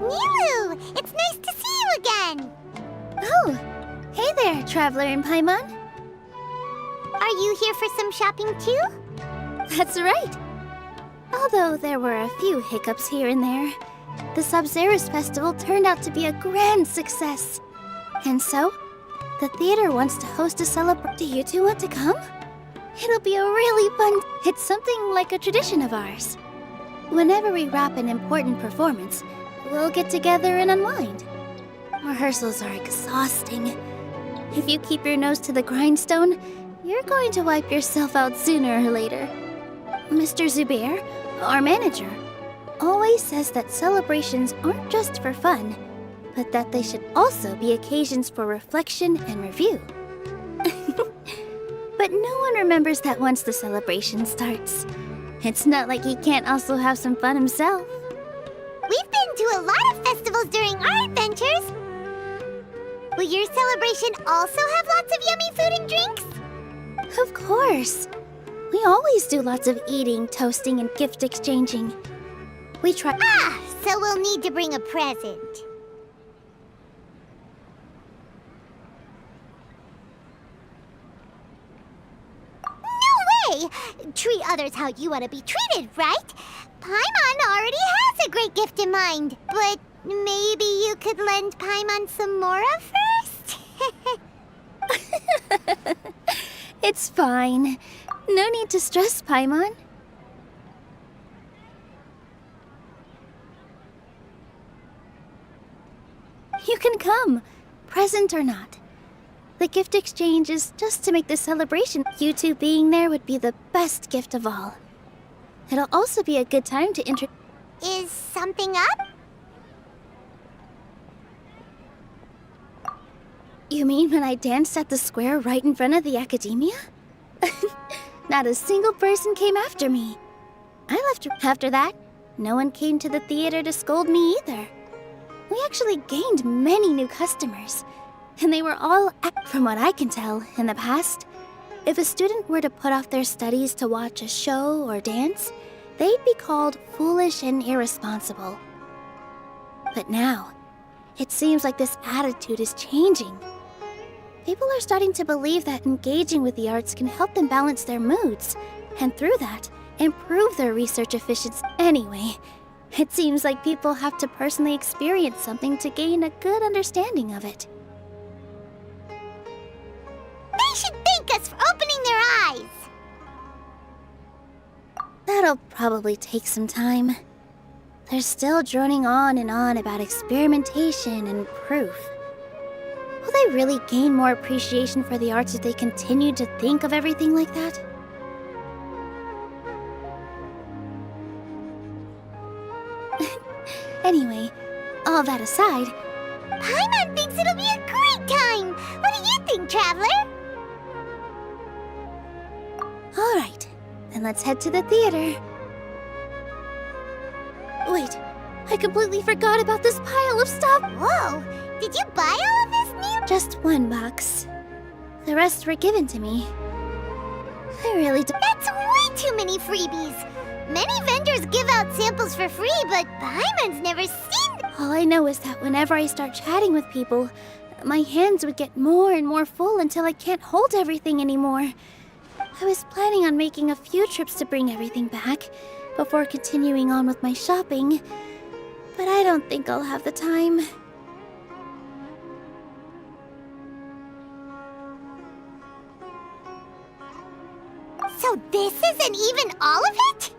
Nilou! It's nice to see you again! Oh, hey there, Traveler in Paimon. Are you here for some shopping too? That's right. Although there were a few hiccups here and there, the Sub-Zerus Festival turned out to be a grand success. And so, the theater wants to host a celebration. Do you two want to come? It'll be a really fun... It's something like a tradition of ours. Whenever we wrap an important performance, we'll get together and unwind. Rehearsals are exhausting. If you keep your nose to the grindstone, you're going to wipe yourself out sooner or later. Mr. Zubair, our manager, always says that celebrations aren't just for fun, but that they should also be occasions for reflection and review. But no one remembers that once the celebration starts. It's not like he can't also have some fun himself. We've been to a lot of festivals during our adventures. Will your celebration also have lots of yummy food and drinks? Of course. We always do lots of eating, toasting, and gift exchanging. We try— Ah, so we'll need to bring a present. No way! Treat others how you want to be treated, right? Paimon already has a great gift in mind. But maybe you could lend Paimon some more of first? It's fine. No need to stress, Paimon. You can come, present or not. The gift exchange is just to make the celebration. You two being there would be the best gift of all. It'll also be a good time to Is something up? You mean when I danced at the square right in front of the academia? Not a single person came after me. I left after that. No one came to the theater to scold me either. We actually gained many new customers, and they were all, from what I can tell, in the past. If a student were to put off their studies to watch a show or dance, they'd be called foolish and irresponsible. But now, it seems like this attitude is changing. People are starting to believe that engaging with the arts can help them balance their moods, and through that, improve their research efficiency. Anyway, it seems like people have to personally experience something to gain a good understanding of it. They should thank us for opening their eyes! That'll probably take some time. They're still droning on and on about experimentation and proof. Will they really gain more appreciation for the arts if they continue to think of everything like that? Anyway, all that aside, Paimon thinks it'll be a great time! What do you think, Traveler? alright, then let's head to the theater. Wait, I completely forgot about this pile of stuff! Whoa! Did you buy all of this, Nilou? Just one box. The rest were given to me. I really don't— That's way too many freebies! Many vendors give out samples for free, but Paimon's never seen them. All I know is that whenever I start chatting with people, my hands would get more and more full until I can't hold everything anymore. I was planning on making a few trips to bring everything back before continuing on with my shopping, but I don't think I'll have the time. So this isn't even all of it?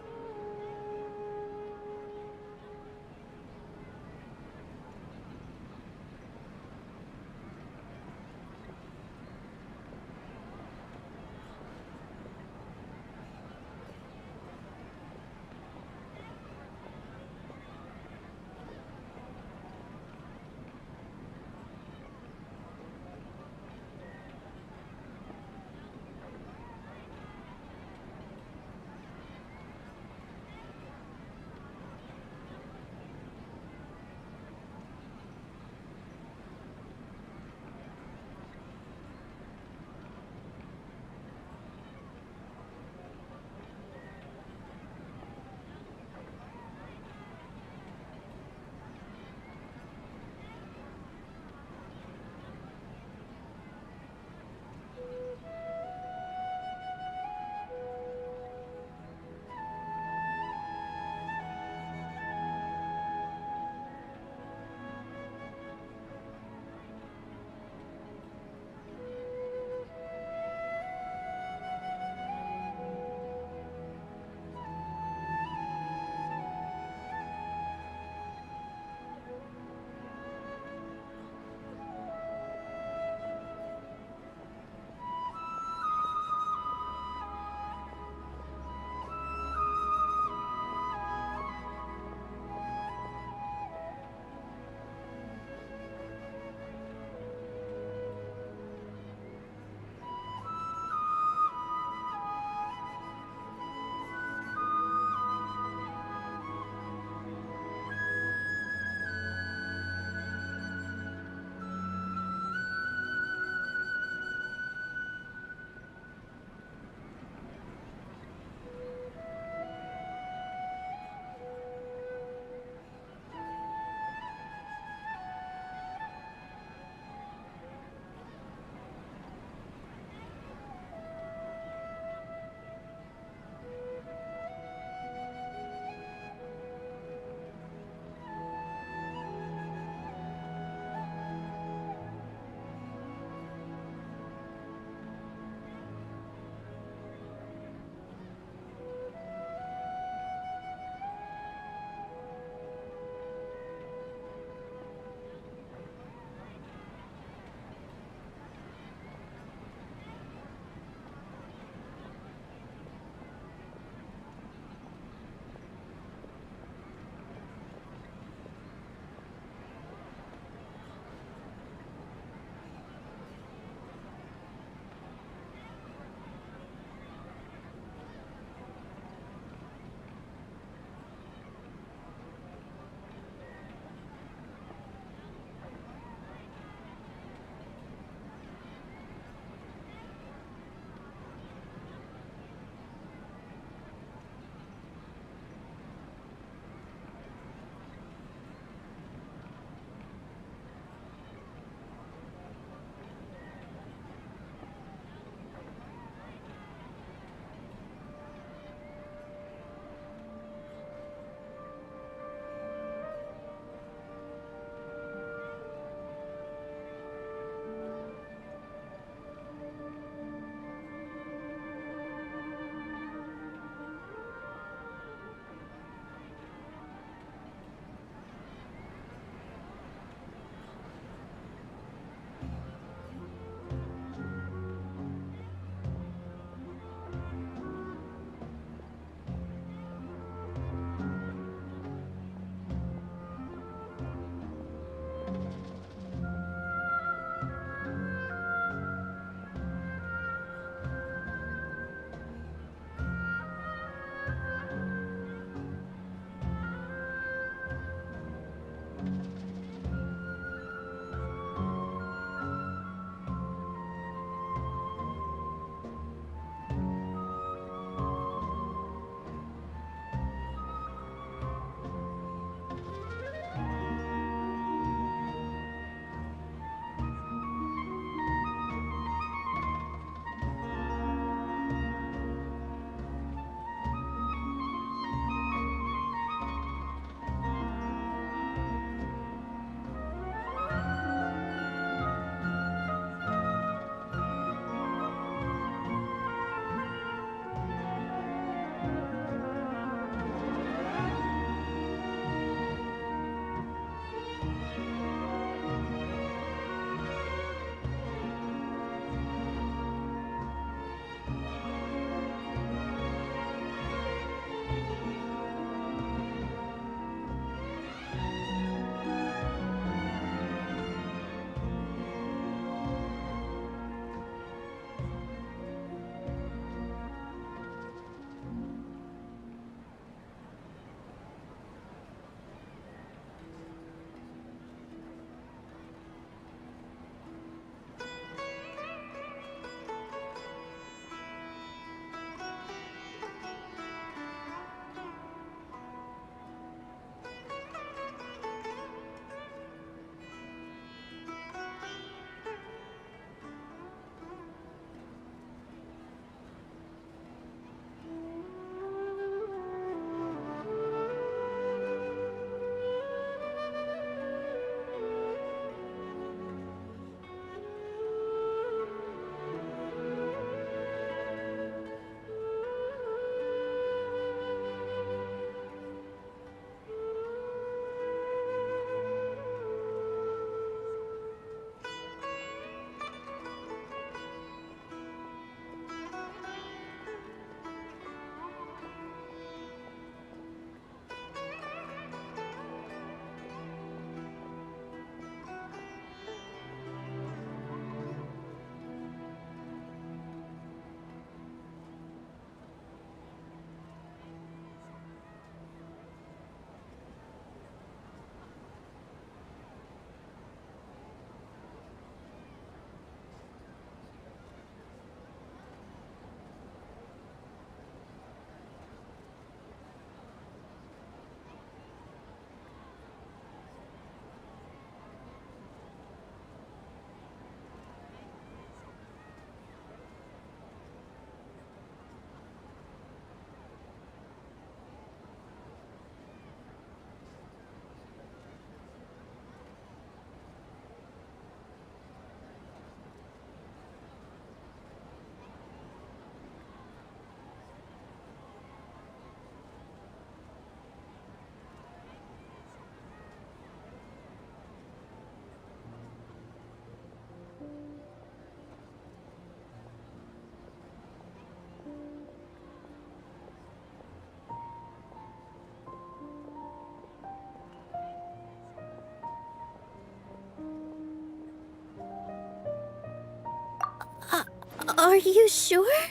you sure?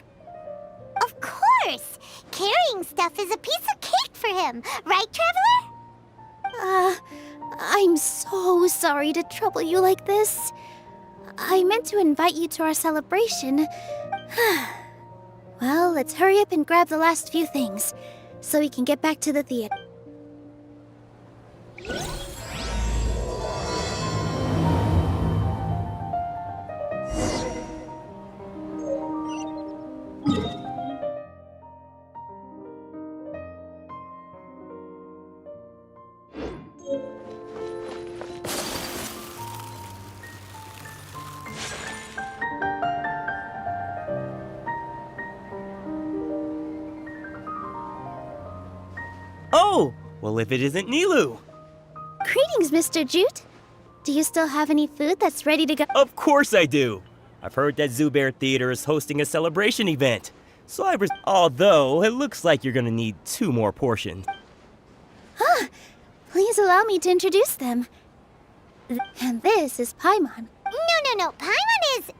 Of course! Carrying stuff is a piece of cake for him, right, Traveler? I'm so sorry to trouble you like this. I meant to invite you to our celebration. Well, let's hurry up and grab the last few things, so we can get back to the theater. Oh! Well, if it isn't Nilou! Greetings, Mr. Jute. Do you still have any food that's ready to go? Of course I do! I've heard that Zubair Theater is hosting a celebration event. So although it looks like you're gonna need 2 more portions. Please allow me to introduce them. And this is Paimon. No. Paimon is...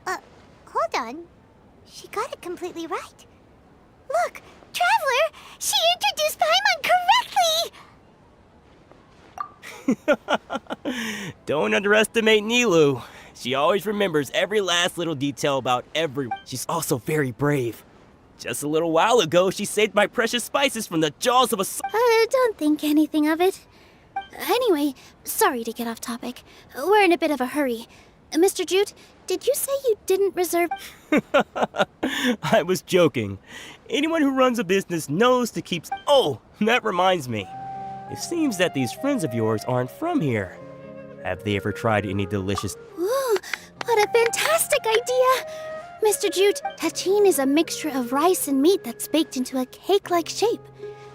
hold on. She got it completely right. Look, Traveler! She introduced Paimon correctly! Don't underestimate Nilou. She always remembers every last little detail about everyone. She's also very brave. Just a little while ago, she saved my precious spices from the jaws of a... Don't think anything of it. Anyway, sorry to get off topic. We're in a bit of a hurry. Mr. Jute, did you say you didn't reserve... I was joking. Anyone who runs a business knows to keep... Oh, that reminds me. It seems that these friends of yours aren't from here. Have they ever tried any delicious... Ooh, what a fantastic idea! Mr. Jute, tagine is a mixture of rice and meat that's baked into a cake-like shape.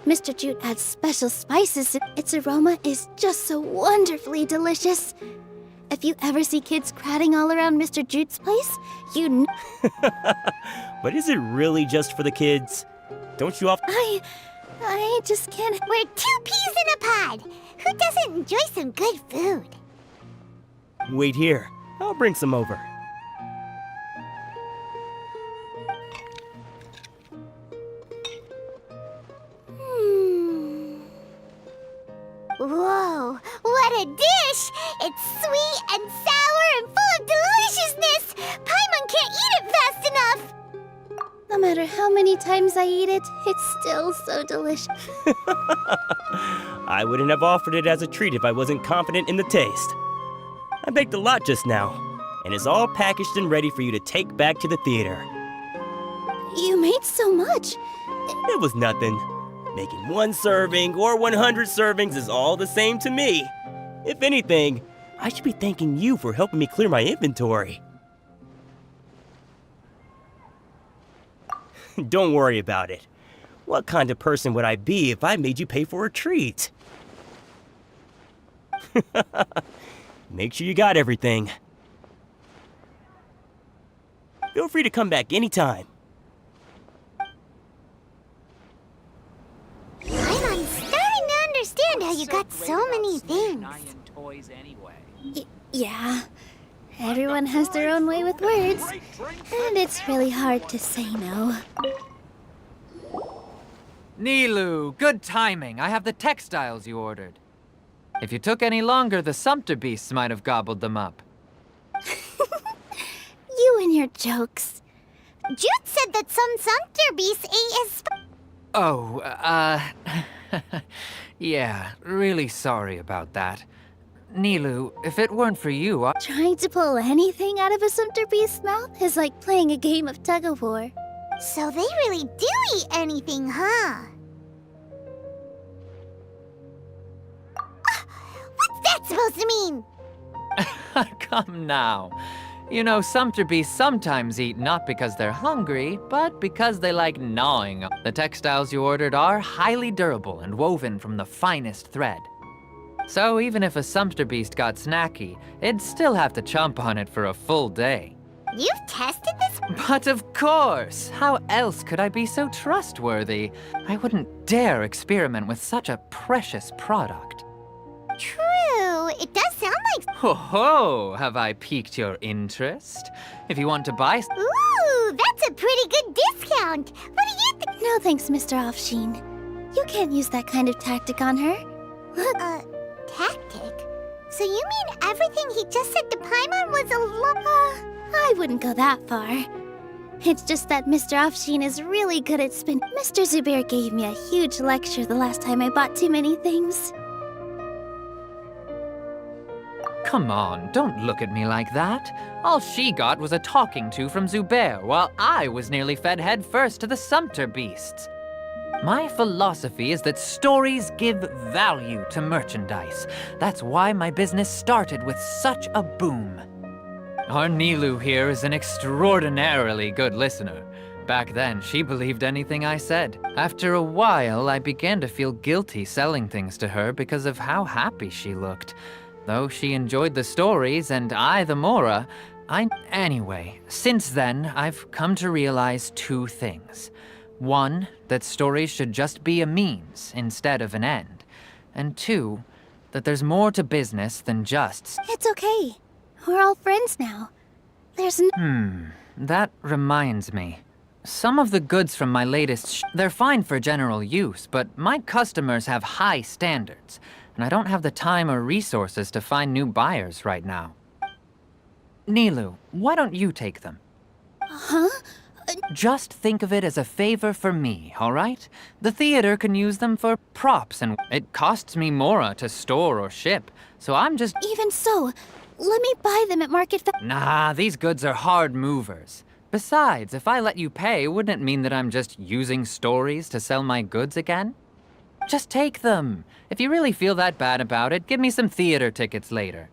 Mr. Jute adds special spices. Its aroma is just so wonderfully delicious. If you ever see kids crowding all around Mr. Jute's place, you know... But is it really just for the kids? Don't you often... I just can't... We're 2 peas in a pod! Who doesn't enjoy some good food? Wait here. I'll bring some over. Whoa, what a dish! It's sweet and sour and full of deliciousness! Paimon can't eat it fast enough! No matter how many times I eat it, it's still so delicious. I wouldn't have offered it as a treat if I wasn't confident in the taste. I baked a lot just now, and it's all packaged and ready for you to take back to the theater. You made so much. It was nothing. Making 1 serving or 100 servings is all the same to me. If anything, I should be thanking you for helping me clear my inventory. Don't worry about it. What kind of person would I be if I made you pay for a treat? Make sure you got everything. Feel free to come back anytime. I'm starting to understand how you got so many things. Yeah. Everyone has their own way with words, and it's really hard to say no. Nilou, good timing. I have the textiles you ordered. If you took any longer, the sumpter beasts might have gobbled them up. You and your jokes. Jute said that some sumpter beasts ate his Oh, yeah, really sorry about that. Nilou, if it weren't for you, Trying to pull anything out of a sumpter beast's mouth is like playing a game of tug-of-war. So they really do eat anything, huh? What's that supposed to mean? Come now. You know, sumpter beasts sometimes eat not because they're hungry, but because they like gnawing. The textiles you ordered are highly durable and woven from the finest thread. So even if a sumpter beast got snacky, it'd still have to chomp on it for a full day. You've tested this? But of course! How else could I be so trustworthy? I wouldn't dare experiment with such a precious product. True. it does sound like... Ho ho! Have I piqued your interest? If you want to buy... Ooh, that's a pretty good discount. What do you think? No thanks, Mr. Offsheen. You can't use that kind of tactic on her. Tactic? So you mean everything he just said to Paimon was a I wouldn't go that far. It's just that Mr. Offsheen is really good at spin. Mr. Zubair gave me a huge lecture the last time I bought too many things. Come on, don't look at me like that. All she got was a talking to from Zubair, while I was nearly fed head first to the Sumpter beasts. My philosophy is that stories give value to merchandise. That's why my business started with such a boom. Our Nilou here is an extraordinarily good listener. Back then, she believed anything I said. After a while, I began to feel guilty selling things to her because of how happy she looked. Though she enjoyed the stories and I the Mora, Anyway, since then, I've come to realize two things. One, that stories should just be a means instead of an end. And two, that there's more to business than just... It's okay. We're all friends now. There's That reminds me. Some of the goods from my latest they're fine for general use, but my customers have high standards, and I don't have the time or resources to find new buyers right now. Nilou, why don't you take them? Huh? Just think of it as a favor for me, all right? The theater can use them for props, and it costs me Mora to store or ship, so I'm just... Even so, let me buy them at market Nah, these goods are hard movers. Besides, if I let you pay, wouldn't it mean that I'm just using stories to sell my goods again? Just take them. If you really feel that bad about it, give me some theater tickets later.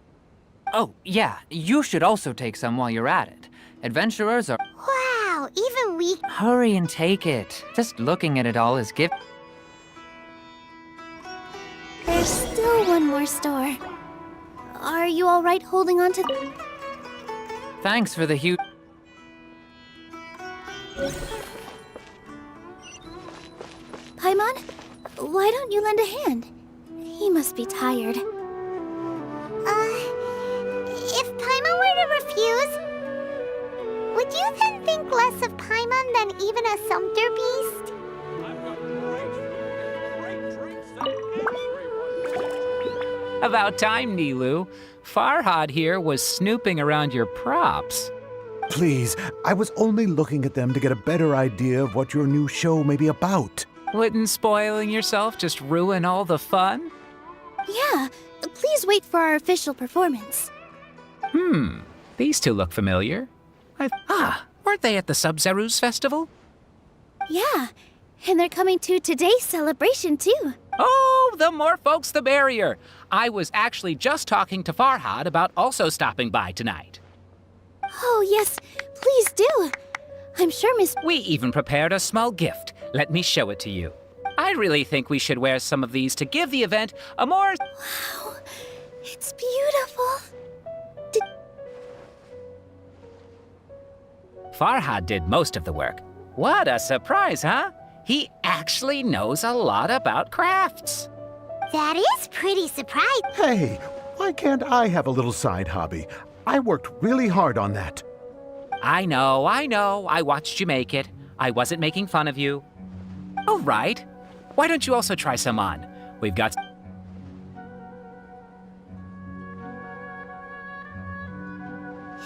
Oh, yeah, you should also take some while you're at it. Adventurers are... Wow, even we... Hurry and take it. Just looking at it all is gift... There's still one more store. Are you all right holding on to... Thanks for the huge... Paimon, why don't you lend a hand? He must be tired. If Paimon were to refuse, would you then think less of Paimon than even a Sumpter beast? About time, Nilou. Farhad here was snooping around your props. Please, I was only looking at them to get a better idea of what your new show may be about. Wouldn't spoiling yourself just ruin all the fun? Yeah, please wait for our official performance. These two look familiar. Weren't they at the Sub-Zerus festival? Yeah, and they're coming to today's celebration too. Oh, the more folks the merrier. I was actually just talking to Farhad about also stopping by tonight. Oh yes, please do. I'm sure Miss... We even prepared a small gift. Let me show it to you. I really think we should wear some of these to give the event a more... Wow, it's beautiful. Farhad did most of the work. What a surprise, huh? He actually knows a lot about crafts. That is pretty surprising. Hey, why can't I have a little side hobby? I worked really hard on that. I know. I watched you make it. I wasn't making fun of you. Oh, right. Why don't you also try some on? We've got...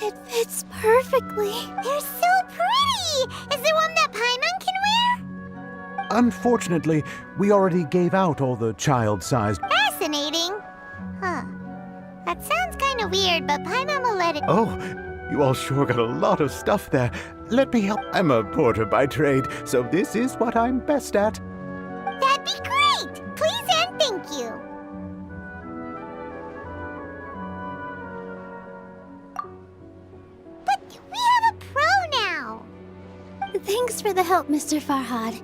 It fits perfectly. They're so pretty! Is there one that Paimon can wear? Unfortunately, we already gave out all the child-sized... Fascinating. Huh. That sounds kind of weird, but Paimon will let it... Oh, you all sure got a lot of stuff there. Let me help. I'm a porter by trade, so this is what I'm best at. That'd be great! Please and thank you. But we have a pro now! Thanks for the help, Mr. Farhad.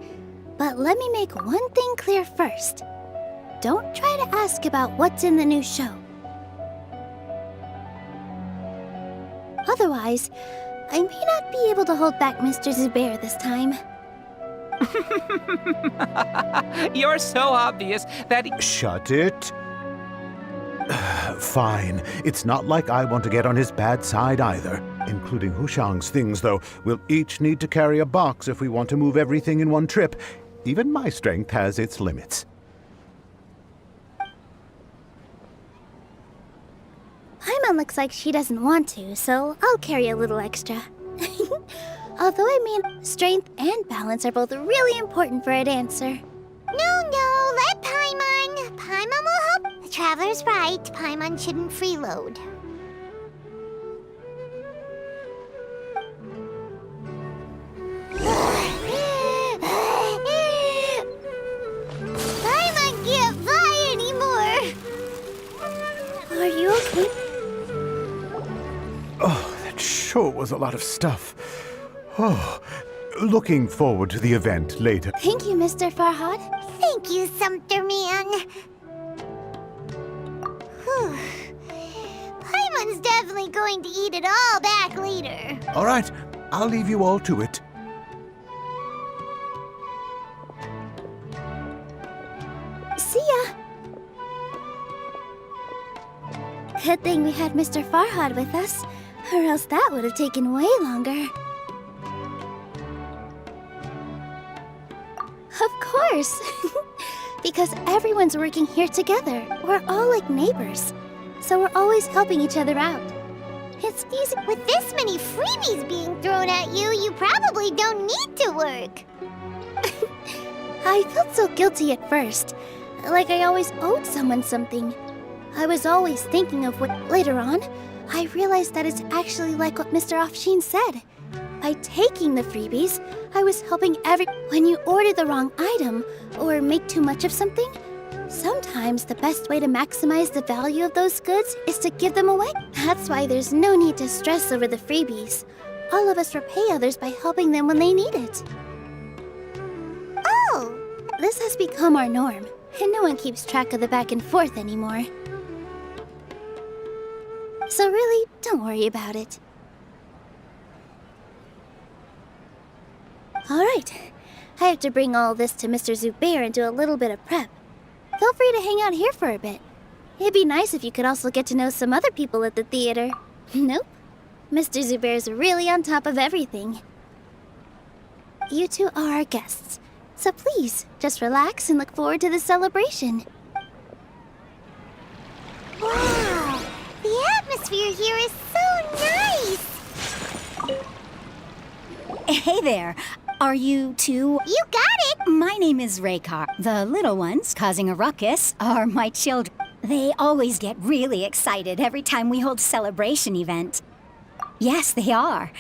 But let me make one thing clear first. Don't try to ask about what's in the new show. Otherwise, I may not be able to hold back Mr. Zubair this time. You're so obvious that... Shut it. Fine. It's not like I want to get on his bad side either. Including Hushang's things, though. We'll each need to carry a box if we want to move everything in one trip. Even my strength has its limits. Paimon looks like she doesn't want to, so I'll carry a little extra. Although I mean, strength and balance are both really important for a dancer. No, let Paimon. Paimon will help. The Traveler's right. Paimon shouldn't freeload. Paimon can't fly anymore. Are you okay? Oh, that sure was a lot of stuff. Oh, looking forward to the event later. Thank you, Mr. Farhad. Thank you, Sumter Man. Whew. Paimon's definitely going to eat it all back later. All right, I'll leave you all to it. See ya! Good thing we had Mr. Farhad with us, or else that would have taken way longer. Of course! Because everyone's working here together. We're all like neighbors. So we're always helping each other out. It's easy. With this many freebies being thrown at you, you probably don't need to work. I felt so guilty at first. Like I always owed someone something. I was always thinking of what... Later on, I realized that it's actually like what Mr. Afshin said. By taking the freebies, I was helping When you order the wrong item, or make too much of something, sometimes the best way to maximize the value of those goods is to give them away. That's why there's no need to stress over the freebies. All of us repay others by helping them when they need it. Oh! This has become our norm, and no one keeps track of the back and forth anymore. So really, don't worry about it. Alright, I have to bring all this to Mr. Zubair and do a little bit of prep. Feel free to hang out here for a bit. It'd be nice if you could also get to know some other people at the theater. Nope. Mr. Zubair's really on top of everything. You two are our guests, so please, just relax and look forward to the celebration. Wow! The atmosphere here is so nice! Hey there. Are you two? You got it! My name is Raykar. The little ones causing a ruckus are my children. They always get really excited every time we hold a celebration event. Yes, they are.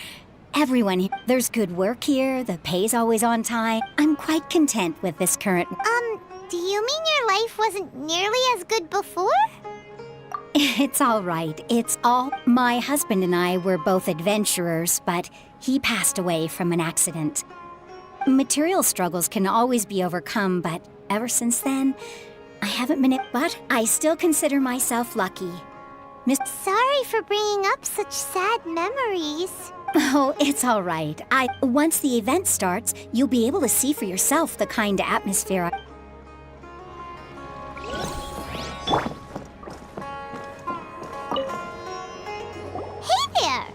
Everyone here. There's good work here. The pay's always on time. I'm quite content with this current... Do you mean your life wasn't nearly as good before? It's all right. It's all... My husband and I were both adventurers, but he passed away from an accident. Material struggles can always be overcome, but ever since then, I haven't been... But I still consider myself lucky. Sorry for bringing up such sad memories. Oh, it's all right. Once the event starts, you'll be able to see for yourself the kind of atmosphere. Hey there!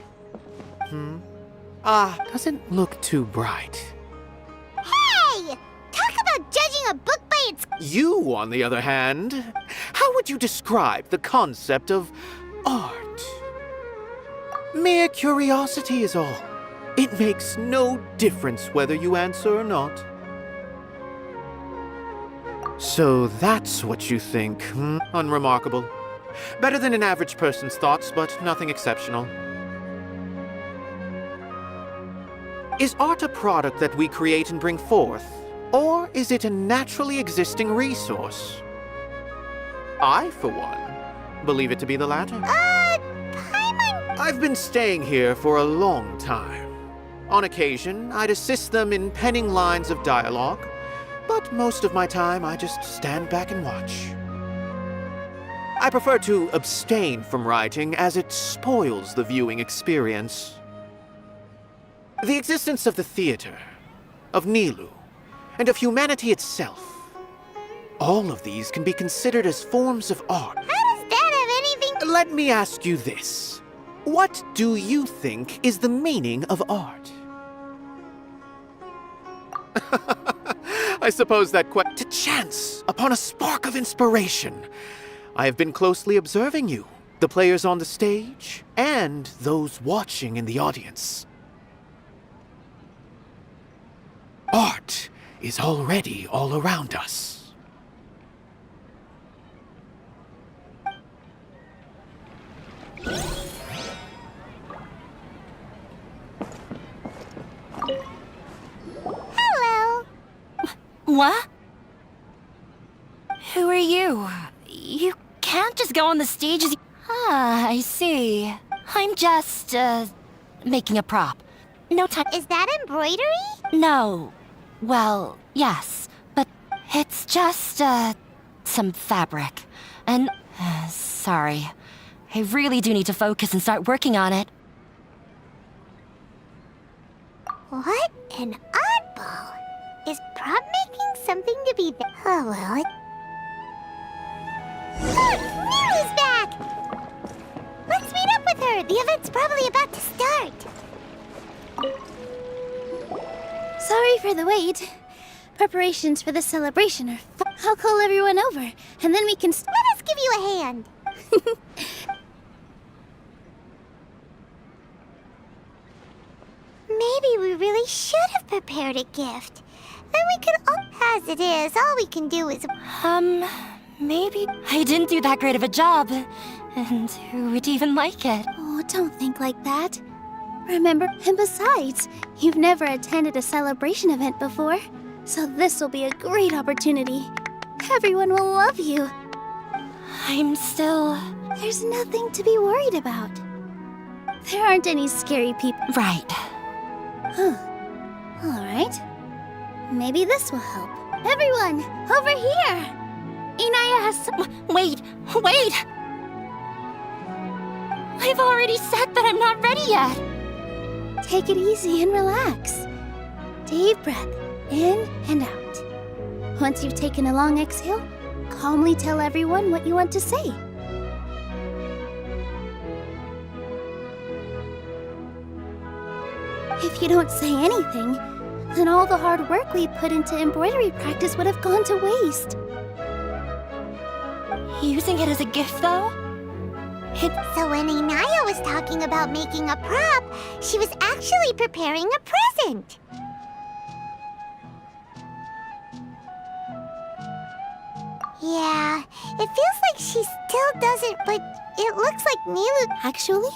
Doesn't look too bright. Hey! Talk about judging a book by its... You, on the other hand, how would you describe the concept of art? Mere curiosity is all. It makes no difference whether you answer or not. So that's what you think, Unremarkable. Better than an average person's thoughts, but nothing exceptional. Is art a product that we create and bring forth? Or is it a naturally existing resource? I, for one, believe it to be the latter. Paimon... I've been staying here for a long time. On occasion, I'd assist them in penning lines of dialogue, but most of my time I just stand back and watch. I prefer to abstain from writing as it spoils the viewing experience. The existence of the theater, of Nilou, and of humanity itself, all of these can be considered as forms of art. How does that have anything... Let me ask you this. What do you think is the meaning of art? I suppose that to chance upon a spark of inspiration. I have been closely observing you, the players on the stage, and those watching in the audience. Art is already all around us. Hello. What? Who are you? You can't just go on the stage as you... Ah, I see. I'm just, making a prop. No time... Is that embroidery? No. Well, yes. But it's just, some fabric. And... sorry. I really do need to focus and start working on it. What an oddball. Is prop making something to be... Oh, well, Look! Nilu's back! Let's meet up with her. The event's probably about to start. Sorry for the wait. Preparations for the celebration are I'll call everyone over, and then we can Let us give you a hand. Maybe we really should have prepared a gift. Then we could all... As it is, all we can do is... Maybe I didn't do that great of a job. And who would even like it? Oh, don't think like that. Remember, and besides, you've never attended a celebration event before, so this will be a great opportunity. Everyone will love you. I'm still... There's nothing to be worried about. There aren't any scary people. Right. Huh. All right. Maybe this will help. Everyone, over here! Inaya has some... Wait! I've already said that I'm not ready yet! Take it easy and relax. Deep breath, in and out. Once you've taken a long exhale, calmly tell everyone what you want to say. If you don't say anything, then all the hard work we put into embroidery practice would have gone to waste. Using it as a gift, though? So when Inaya was talking about making a prop, she was actually preparing a present. Yeah, it feels like she still doesn't, but it looks like Nilou... Actually,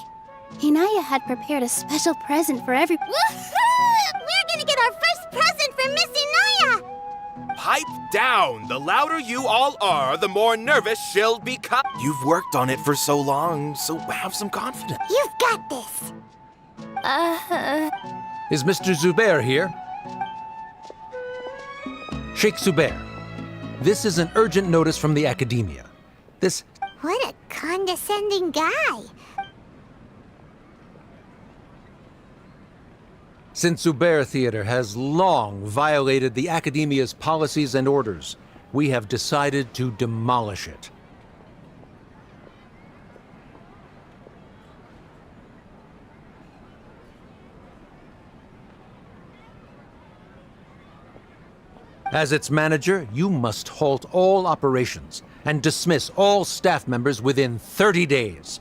Inaya had prepared a special present for every... We're gonna get our first present from Miss Inaya! Pipe down! The louder you all are, the more nervous she'll become. You've worked on it for so long, so have some confidence. You've got this! Is Mr. Zubair here? Sheikh Zubair, this is an urgent notice from the Academia. This... What a condescending guy! Since Zubair Theater has long violated the Academia's policies and orders, we have decided to demolish it. As its manager, you must halt all operations and dismiss all staff members within 30 days,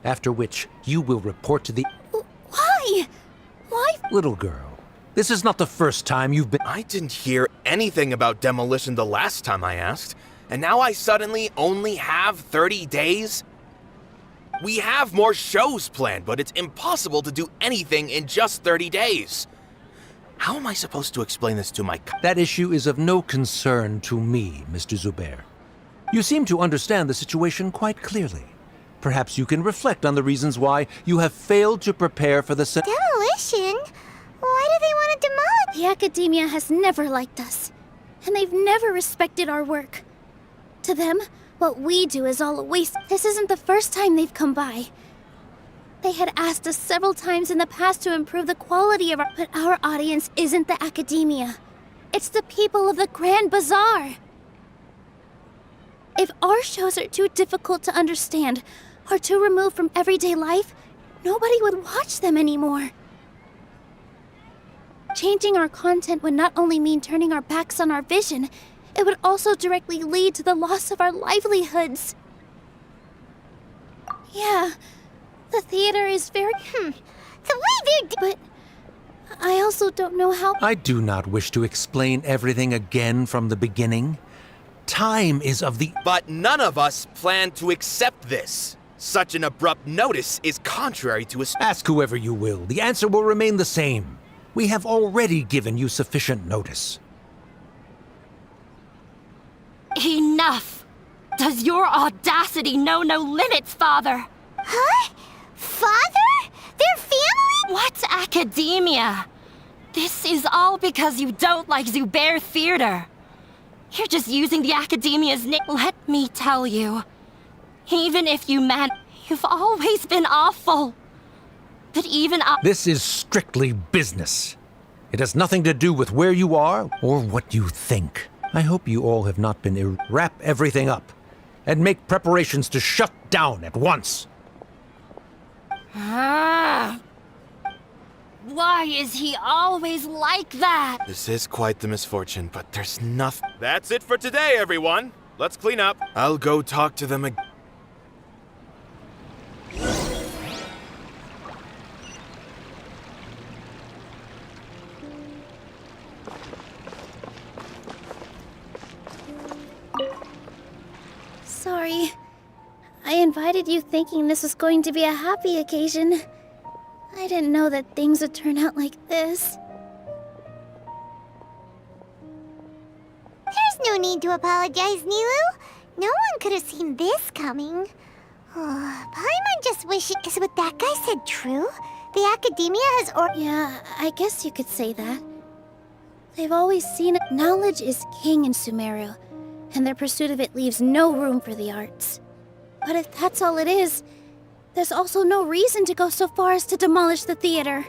after which you will report to the... Why? Why? Little girl, this is not the first time you've been... I didn't hear anything about demolition the last time I asked, and now I suddenly only have 30 days? We have more shows planned, but it's impossible to do anything in just 30 days. How am I supposed to explain this to my... That issue is of no concern to me, Mr. Zubair. You seem to understand the situation quite clearly. Perhaps you can reflect on the reasons why you have failed to prepare for the... Demolition? Why do they want to demolish? The Academia has never liked us, and they've never respected our work. To them, what we do is all a waste. This isn't the first time they've come by. They had asked us several times in the past to improve the quality of our... But our audience isn't the Academia. It's the people of the Grand Bazaar. If our shows are too difficult to understand, are too removed from everyday life, nobody would watch them anymore. Changing our content would not only mean turning our backs on our vision, it would also directly lead to the loss of our livelihoods. Yeah, the theater is very... The way they're... But I also don't know how... I do not wish to explain everything again from the beginning. Time is of the... But none of us plan to accept this. Such an abrupt notice is contrary to us. Ask whoever you will. The answer will remain the same. We have already given you sufficient notice. Enough! Does your audacity know no limits, Father? Huh? Father? Their family? What academia? This is all because you don't like Zubair Theater. You're just using the academia's name. Let me tell you, even if you you've always been awful. But even This is strictly business. It has nothing to do with where you are or what you think. I hope you all have not been wrap everything up and make preparations to shut down at once. Why is he always like that? This is quite the misfortune, but there's nothing. That's it for today, everyone. Let's clean up. I'll go talk to them again. Sorry. I invited you thinking this was going to be a happy occasion. I didn't know that things would turn out like this. There's no need to apologize, Nilou. No one could have seen this coming. Paimon just wishes... Is what that guy said true? The academia has Yeah, I guess you could say that. They've always seen it. Knowledge is king in Sumeru, and their pursuit of it leaves no room for the arts. But if that's all it is, there's also no reason to go so far as to demolish the theater.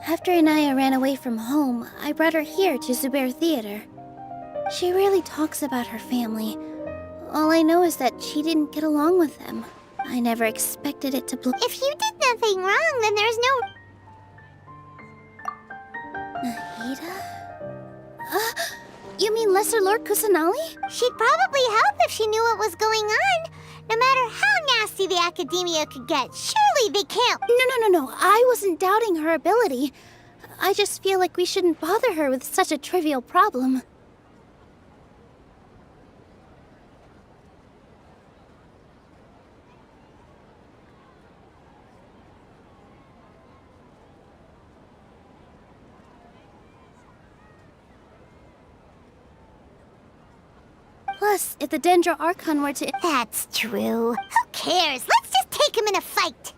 After Inaya ran away from home, I brought her here to Zubair Theater. She rarely talks about her family. All I know is that she didn't get along with them. I never expected it to If you did nothing wrong, then there's no... Nahida? You mean Lesser Lord Kusanali? She'd probably help if she knew what was going on. No matter how nasty the academia could get, surely they can't... No. I wasn't doubting her ability. I just feel like we shouldn't bother her with such a trivial problem. Plus, if the Dendro Archon were to... That's true. Who cares? Let's just take him in a fight.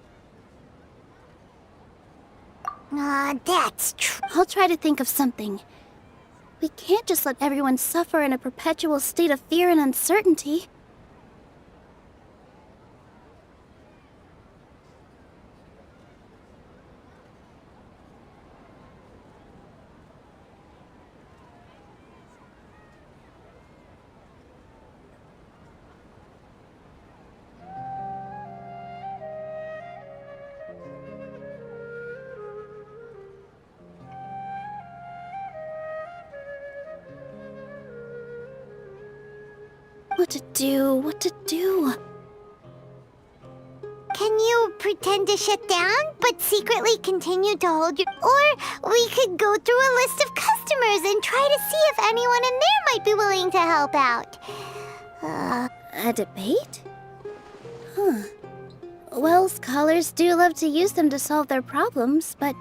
That's true. I'll try to think of something. We can't just let everyone suffer in a perpetual state of fear and uncertainty. What to do? Can you pretend to shut down, but secretly continue to hold your... Or we could go through a list of customers and try to see if anyone in there might be willing to help out. A debate? Huh. Well, scholars do love to use them to solve their problems, but...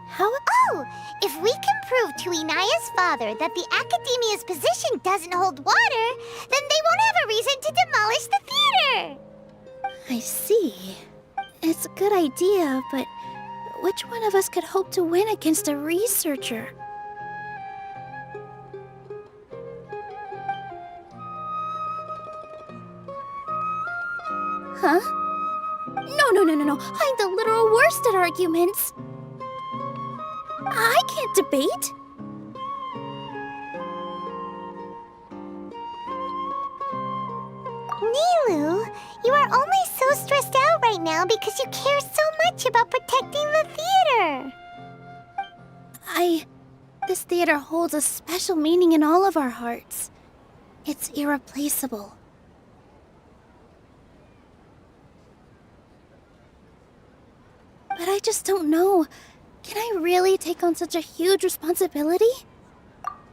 How... Oh! If we can prove to Inaya's father that the Academia's position doesn't hold water, then they won't have a reason to demolish the theater! I see. It's a good idea, but which one of us could hope to win against a researcher? Huh? No. I'm the literal worst at arguments. I can't debate. Nilou, You're only so stressed out right now because you care so much about protecting the theater. This theater holds a special meaning in all of our hearts. It's irreplaceable. But I just don't know. Can I really take on such a huge responsibility?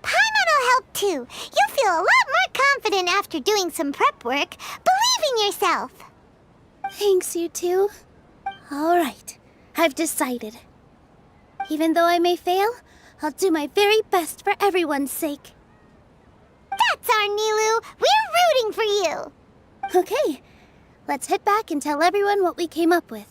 Paimon will help too. You'll feel a lot more confident after doing some prep work. Believe in yourself. Thanks, you two. All right, I've decided. Even though I may fail, I'll do my very best for everyone's sake. That's our Nilou. We're rooting for you. Okay, let's head back and tell everyone what we came up with.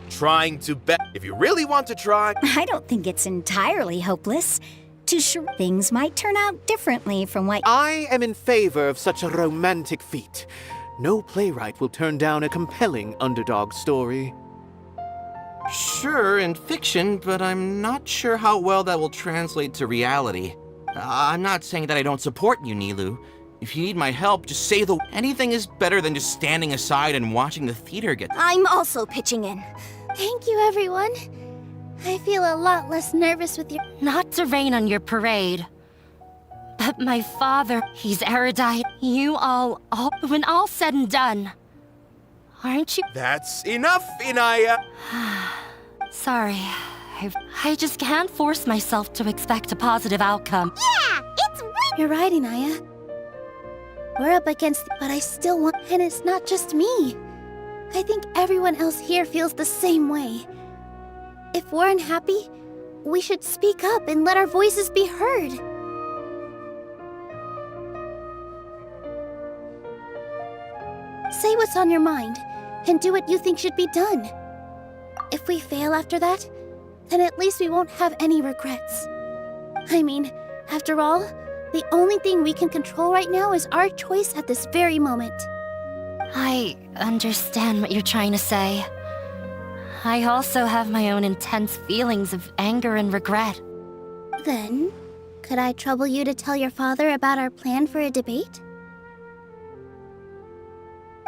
Trying to bet. If you really want to try. I don't think it's entirely hopeless. Things might turn out differently from what... I am in favor of such a romantic feat. No playwright will turn down a compelling underdog story. Sure, in fiction, but I'm not sure how well that will translate to reality. I'm not saying that I don't support you, Nilou. If you need my help, just say the... Anything is better than just standing aside and watching the theater get... I'm also pitching in. Thank you, everyone. I feel a lot less nervous with your... Not to rain on your parade. But my father, he's erudite. You all, when all's said and done, aren't you? That's enough, Inaya. Sorry. I just can't force myself to expect a positive outcome. Yeah, it's You're right, Inaya. We're up against... But I still want... And it's not just me. I think everyone else here feels the same way. If we're unhappy, we should speak up and let our voices be heard. Say what's on your mind, and do what you think should be done. If we fail after that, then at least we won't have any regrets. I mean, after all, the only thing we can control right now is our choice at this very moment. I understand what you're trying to say. I also have my own intense feelings of anger and regret. Then, could I trouble you to tell your father about our plan for a debate?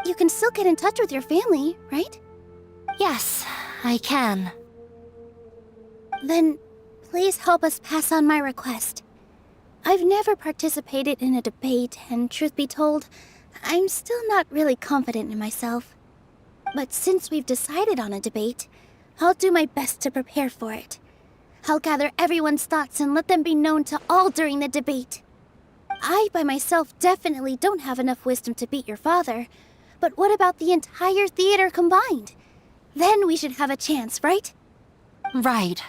You can still get in touch with your family, right? Yes, I can. Then, please help us pass on my request. I've never participated in a debate, and truth be told, I'm still not really confident in myself. But since we've decided on a debate, I'll do my best to prepare for it. I'll gather everyone's thoughts and let them be known to all during the debate. I, by myself, definitely don't have enough wisdom to beat your father. But what about the entire theater combined? Then we should have a chance, right? Right.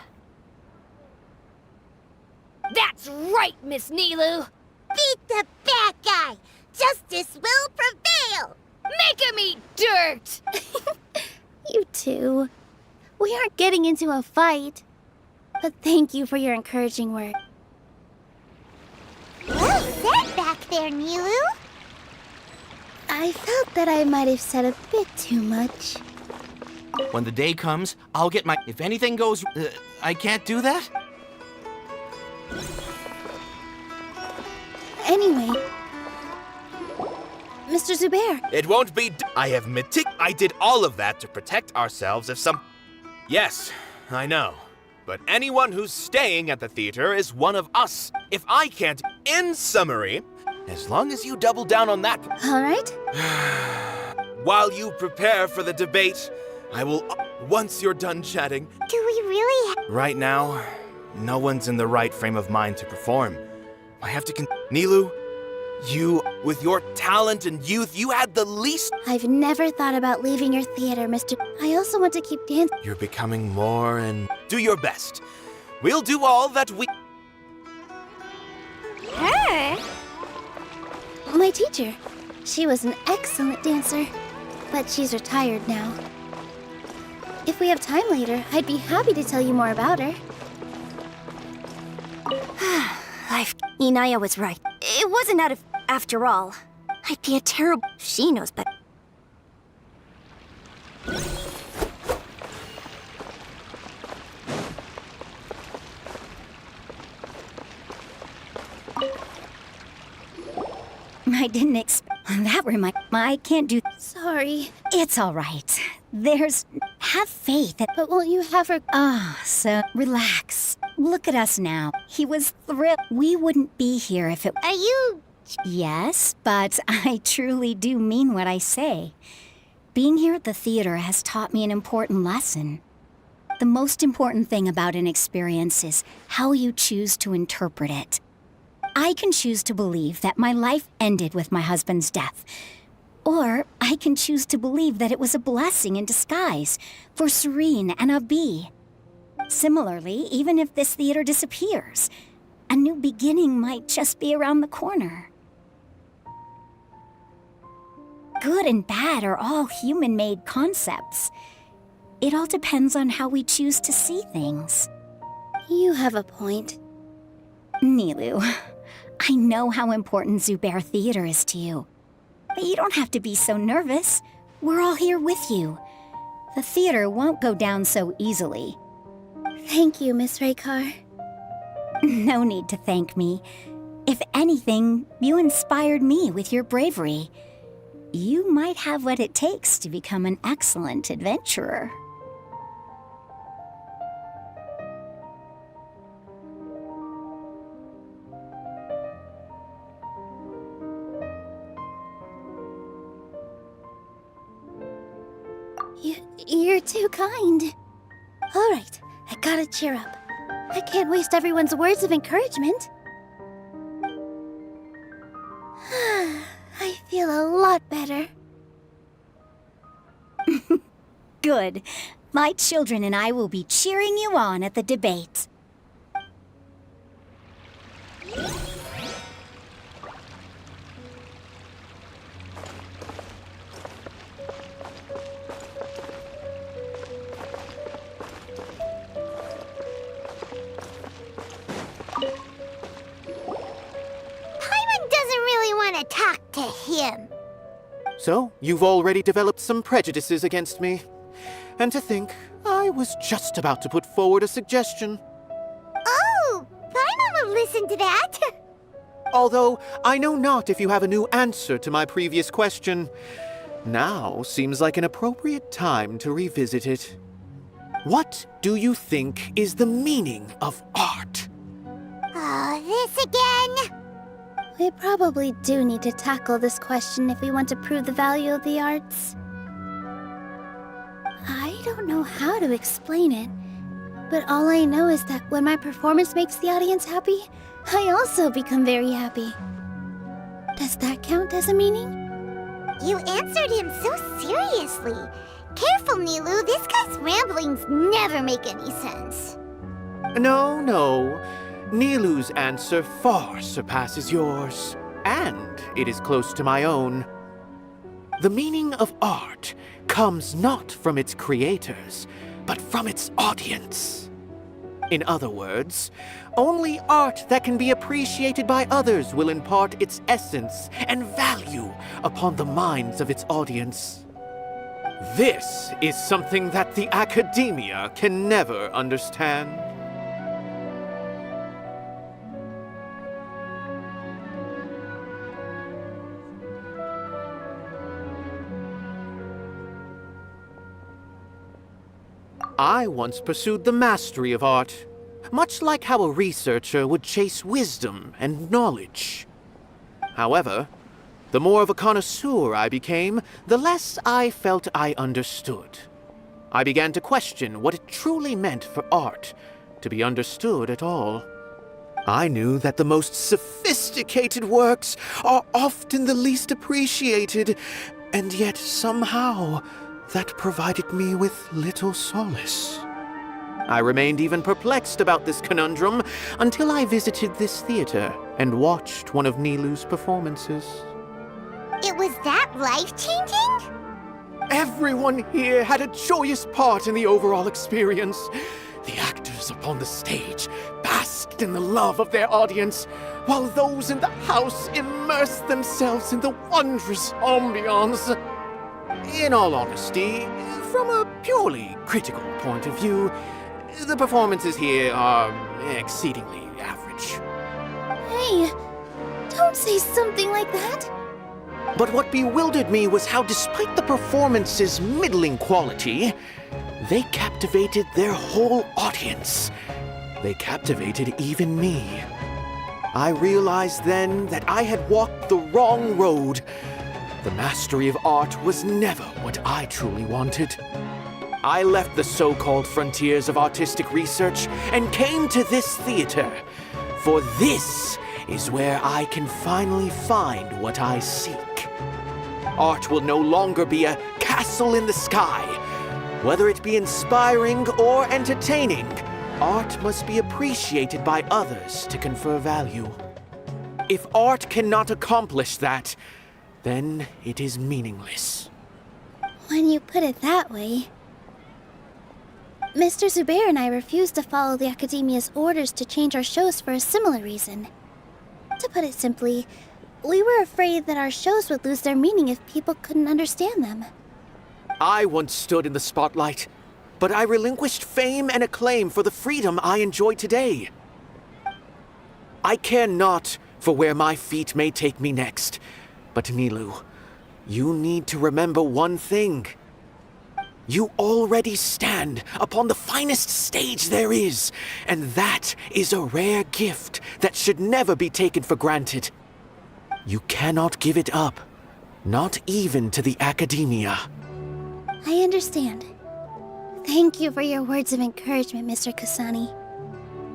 That's right, Miss Nilou! Beat the bad guy! Justice will prevail! Make him eat dirt! You two. We aren't getting into a fight. But thank you for your encouraging word. Well said back there, Nilou. I felt that I might have said a bit too much. When the day comes, I'll get my... If anything goes... I can't do that? Anyway... Mr. Zubair. It won't be... I did all of that to protect ourselves if some... Yes, I know. But anyone who's staying at the theater is one of us. If I can't... In summary, as long as you double down on that... All right. While you prepare for the debate, I will... Once you're done chatting... Do we really Right now, no one's in the right frame of mind to perform. I have to Nilou, you, with your talent and youth, you had the least... I've never thought about leaving your theater, Mr. I also want to keep dancing. You're becoming more and... Do your best. We'll do all that we... Her? My teacher. She was an excellent dancer, but she's retired now. If we have time later, I'd be happy to tell you more about her. Life... Inaya was right. It wasn't after all. I'd be a terrible... She knows better. I didn't expect... That I can't do... Sorry. It's all right. Have faith. But won't you have her... So relax. Look at us now. He was thrilled. We wouldn't be here if it... Are you... Yes, but I truly do mean what I say. Being here at the theater has taught me an important lesson. The most important thing about an experience is how you choose to interpret it. I can choose to believe that my life ended with my husband's death. Or I can choose to believe that it was a blessing in disguise for Serene and Abi. Similarly, even if this theater disappears, a new beginning might just be around the corner. Good and bad are all human-made concepts. It all depends on how we choose to see things. You have a point. Nilou, I know how important Zubair Theater is to you. But you don't have to be so nervous. We're all here with you. The theater won't go down so easily. Thank you, Miss Raykar. No need to thank me. If anything, you inspired me with your bravery. You might have what it takes to become an excellent adventurer. You're too kind. All right, I gotta cheer up. I can't waste everyone's words of encouragement. I feel a lot better. Good. My children and I will be cheering you on at the debate. Talk to him. So, you've already developed some prejudices against me. And to think, I was just about to put forward a suggestion. Oh, Paimon will listen to that. Although, I know not if you have a new answer to my previous question. Now seems like an appropriate time to revisit it. What do you think is the meaning of art? Oh, this again? We probably do need to tackle this question if we want to prove the value of the arts. I don't know how to explain it, but all I know is that when my performance makes the audience happy, I also become very happy. Does that count as a meaning? You answered him so seriously. Careful, Nilou, this guy's ramblings never make any sense. No. Nilou's answer far surpasses yours, and it is close to my own. The meaning of art comes not from its creators, but from its audience. In other words, only art that can be appreciated by others will impart its essence and value upon the minds of its audience. This is something that the academia can never understand. I once pursued the mastery of art, much like how a researcher would chase wisdom and knowledge. However, the more of a connoisseur I became, the less I felt I understood. I began to question what it truly meant for art to be understood at all. I knew that the most sophisticated works are often the least appreciated, and yet somehow that provided me with little solace. I remained even perplexed about this conundrum until I visited this theater and watched one of Nilou's performances. It was that life-changing? Everyone here had a joyous part in the overall experience. The actors upon the stage basked in the love of their audience, while those in the house immerse themselves in the wondrous ambiance. In all honesty, from a purely critical point of view, the performances here are exceedingly average. Hey, don't say something like that. But what bewildered me was how, despite the performance's middling quality, they captivated their whole audience. They captivated even me. I realized then that I had walked the wrong road. The mastery of art was never what I truly wanted. I left the so-called frontiers of artistic research and came to this theater, for this is where I can finally find what I seek. Art will no longer be a castle in the sky. Whether it be inspiring or entertaining, art must be appreciated by others to confer value. If art cannot accomplish that, then it is meaningless. When you put it that way... Mr. Zubair and I refused to follow the Academia's orders to change our shows for a similar reason. To put it simply, we were afraid that our shows would lose their meaning if people couldn't understand them. I once stood in the spotlight, but I relinquished fame and acclaim for the freedom I enjoy today. I care not for where my feet may take me next, but Nilou, you need to remember one thing. You already stand upon the finest stage there is, and that is a rare gift that should never be taken for granted. You cannot give it up, not even to the Academia. I understand. Thank you for your words of encouragement, Mr. Kasani.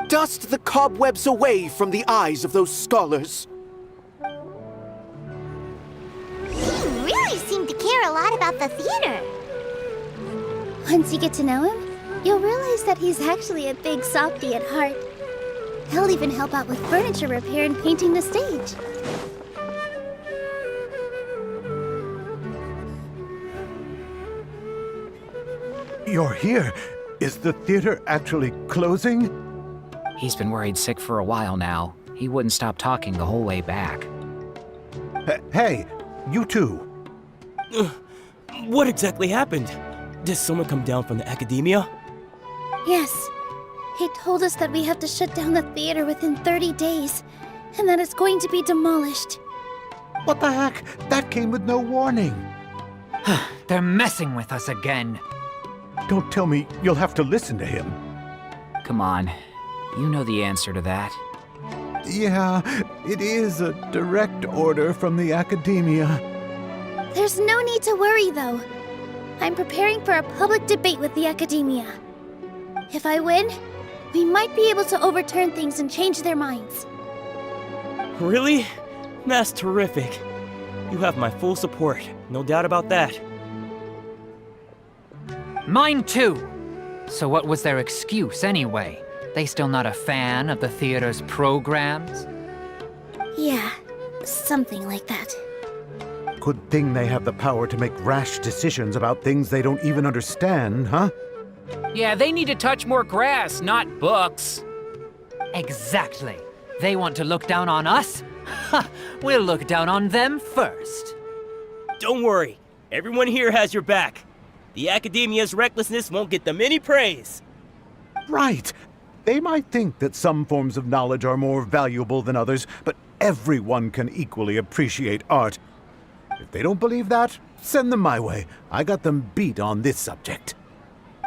Dust the cobwebs away from the eyes of those scholars. You really seem to care a lot about the theater. Once you get to know him, you'll realize that he's actually a big softie at heart. He'll even help out with furniture repair and painting the stage. You're here. Is the theater actually closing? He's been worried sick for a while now. He wouldn't stop talking the whole way back. Hey, you two. What exactly happened? Did someone come down from the Academia? Yes. He told us that we have to shut down the theater within 30 days, and that it's going to be demolished. What the heck? That came with no warning. They're messing with us again. Don't tell me you'll have to listen to him. Come on. You know the answer to that. Yeah, it is a direct order from the Academia. There's no need to worry, though. I'm preparing for a public debate with the Academia. If I win, we might be able to overturn things and change their minds. Really? That's terrific. You have my full support, no doubt about that. Mine too. So what was their excuse anyway? They still not a fan of the theater's programs? Yeah, something like that. Good thing they have the power to make rash decisions about things they don't even understand, huh? Yeah, they need to touch more grass, not books. Exactly. They want to look down on us? Ha! We'll look down on them first. Don't worry. Everyone here has your back. The Academia's recklessness won't get them any praise. Right. They might think that some forms of knowledge are more valuable than others, but everyone can equally appreciate art. If they don't believe that, send them my way. I got them beat on this subject.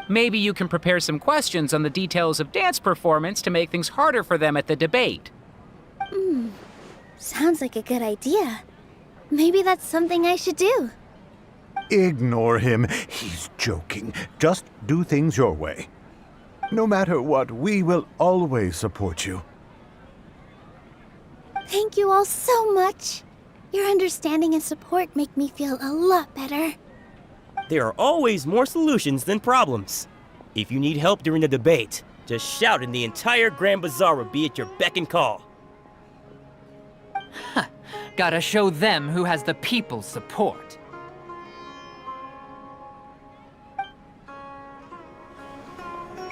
Maybe you can prepare some questions on the details of dance performance to make things harder for them at the debate. Sounds like a good idea. Maybe that's something I should do. Ignore him. He's joking. Just do things your way. No matter what, we will always support you. Thank you all so much. Your understanding and support make me feel a lot better. There are always more solutions than problems. If you need help during the debate, just shout and the entire Grand Bazaar will be at your beck and call. Gotta show them who has the people's support.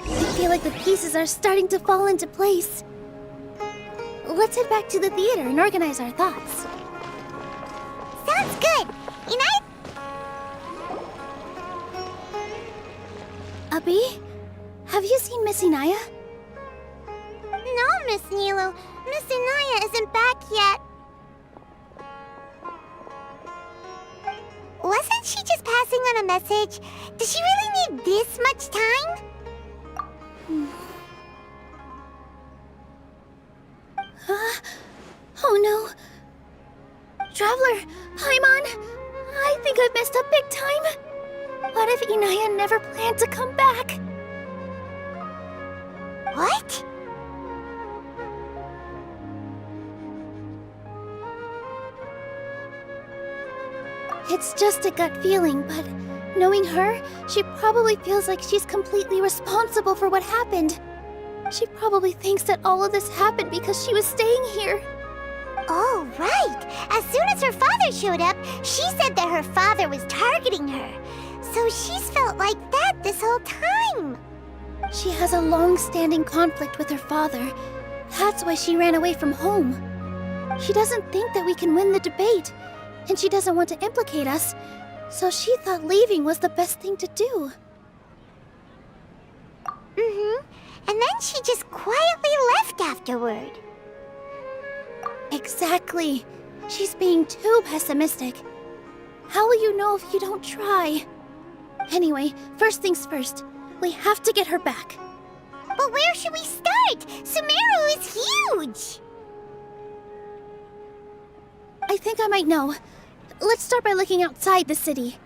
I feel like the pieces are starting to fall into place. let's head back to the theater and organize our thoughts. Sounds good. Inaya? Abi, have you seen Miss Inaya? No, Miss Nilou. Miss Inaya isn't back yet. Wasn't she just passing on a message? Does she really need this much time? Oh no. Traveler, Paimon, I think I've messed up big time. What if Inaya never planned to come back? What? It's just a gut feeling, but knowing her, she probably feels like she's completely responsible for what happened. She probably thinks that all of this happened because she was staying here. Oh, right. As soon as her father showed up, she said that her father was targeting her. So she's felt like that this whole time. She has a long-standing conflict with her father. That's why she ran away from home. She doesn't think that we can win the debate, and she doesn't want to implicate us, so she thought leaving was the best thing to do. And then she just quietly left afterward. Exactly. She's being too pessimistic. How will you know if you don't try? Anyway, first things first. We have to get her back. But where should we start? Sumeru is huge! I think I might know. Let's start by looking outside the city.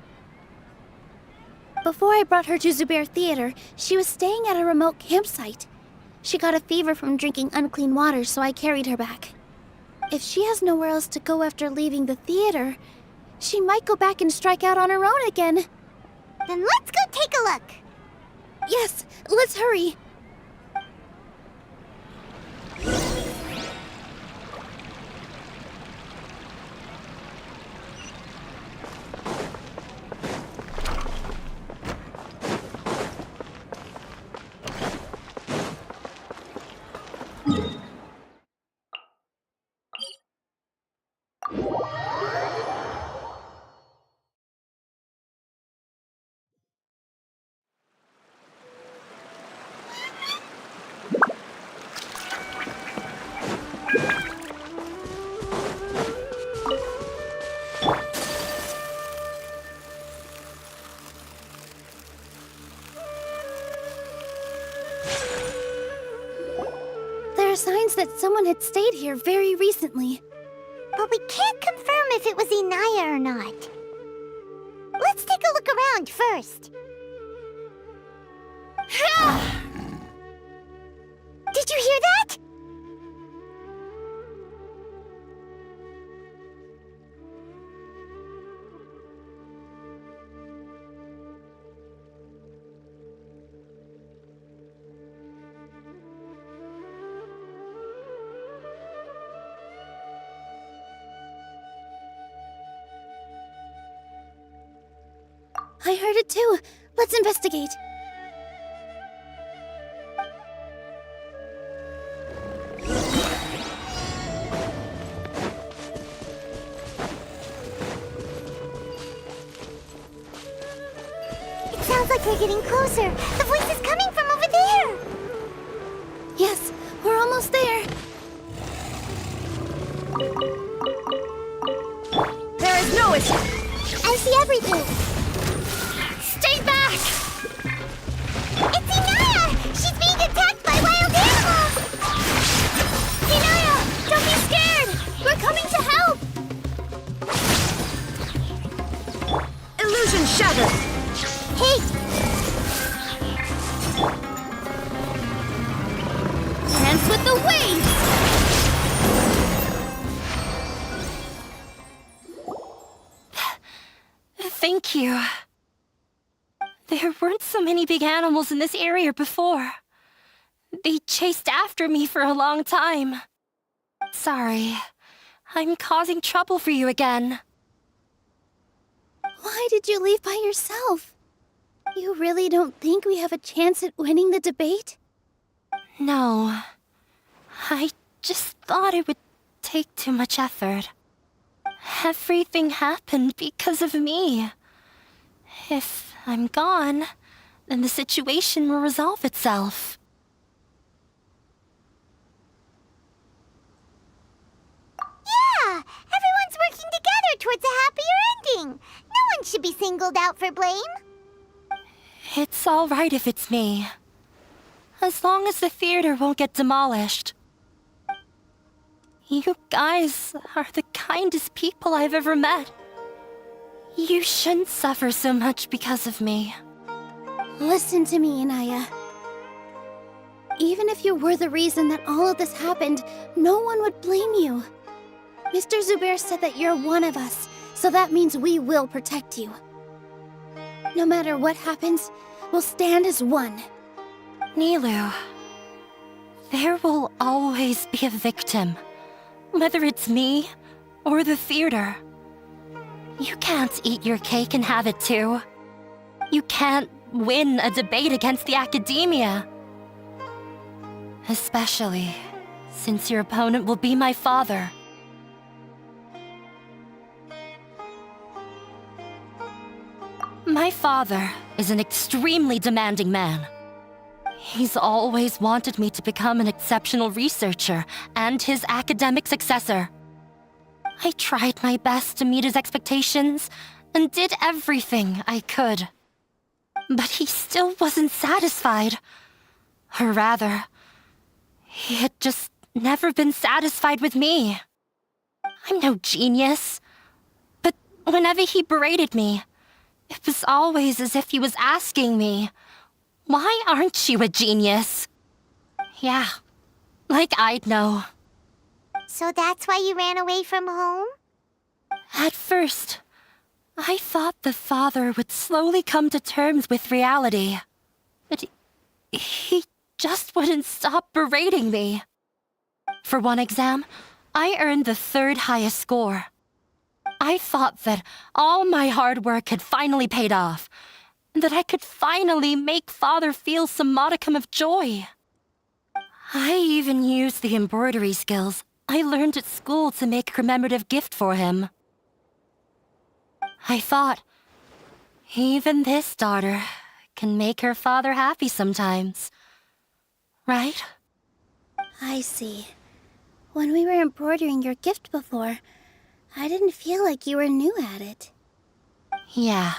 Before I brought her to Zubair Theater, she was staying at a remote campsite. She got a fever from drinking unclean water, so I carried her back. If she has nowhere else to go after leaving the theater, she might go back and strike out on her own again. Then let's go take a look. Yes, let's hurry. There are signs that someone had stayed here very recently. But we can't confirm if it was Inaya or not. Let's take a look around first. Did you hear that? I heard it too. Let's investigate. It sounds like we're getting closer. The voice is coming from over there. Yes, we're almost there. There is no escape. I see everything. Stay back! It's Inaya! She's being attacked by wild animals! Inaya, don't be scared! We're coming to help! Illusion shattered! Hey! Dance with the waves! Thank you. There weren't so many big animals in this area before. They chased after me for a long time. Sorry. I'm causing trouble for you again. Why did you leave by yourself? You really don't think we have a chance at winning the debate? No. I just thought it would take too much effort. Everything happened because of me. If I'm gone, then the situation will resolve itself. Yeah! Everyone's working together towards a happier ending. No one should be singled out for blame. It's all right if it's me. As long as the theater won't get demolished. You guys are the kindest people I've ever met. You shouldn't suffer so much because of me. Listen to me, Inaya. Even if you were the reason that all of this happened, no one would blame you. Mr. Zubair said that you're one of us, so that means we will protect you. No matter what happens, we'll stand as one. Nilou, there will always be a victim. Whether it's me or the theater. You can't eat your cake and have it too. You can't win a debate against the academia. Especially since your opponent will be my father. My father is an extremely demanding man. He's always wanted me to become an exceptional researcher and his academic successor. I tried my best to meet his expectations and did everything I could. But he still wasn't satisfied. Or rather, he had just never been satisfied with me. I'm no genius. But whenever he berated me, it was always as if he was asking me, "Why aren't you a genius?" Yeah, like I'd know. So that's why you ran away from home? At first, I thought the father would slowly come to terms with reality. But he just wouldn't stop berating me. For one exam, I earned the 3rd highest score. I thought that all my hard work had finally paid off, and that I could finally make Father feel some modicum of joy. I even used the embroidery skills I learned at school to make a commemorative gift for him. I thought, even this daughter can make her father happy sometimes. Right? I see. When we were embroidering your gift before, I didn't feel like you were new at it. Yeah.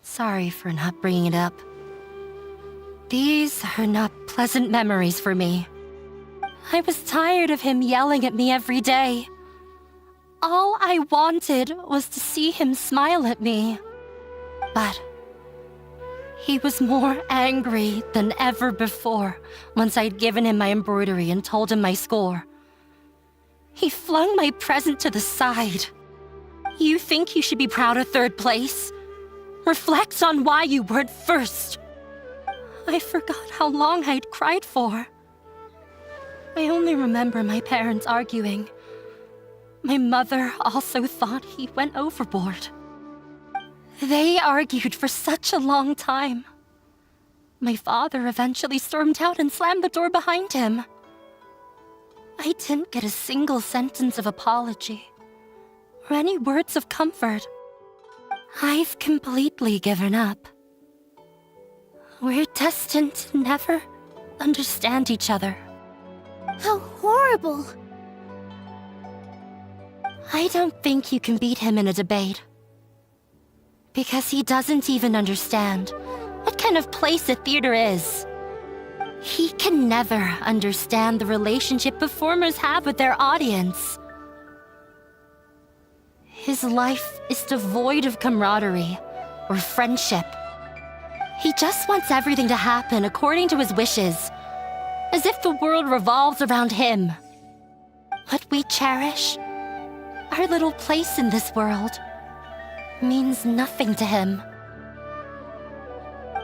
Sorry for not bringing it up. These are not pleasant memories for me. I was tired of him yelling at me every day. All I wanted was to see him smile at me. But he was more angry than ever before once I'd given him my embroidery and told him my score. He flung my present to the side. You think you should be proud of 3rd place? Reflect on why you weren't first. I forgot how long I'd cried for. I only remember my parents arguing. My mother also thought he went overboard. They argued for such a long time. My father eventually stormed out and slammed the door behind him. I didn't get a single sentence of apology or any words of comfort. I've completely given up. We're destined to never understand each other. How horrible! I don't think you can beat him in a debate. Because he doesn't even understand what kind of place a theater is. He can never understand the relationship performers have with their audience. His life is devoid of camaraderie or friendship. He just wants everything to happen according to his wishes, as if the world revolves around him. What we cherish, our little place in this world, means nothing to him.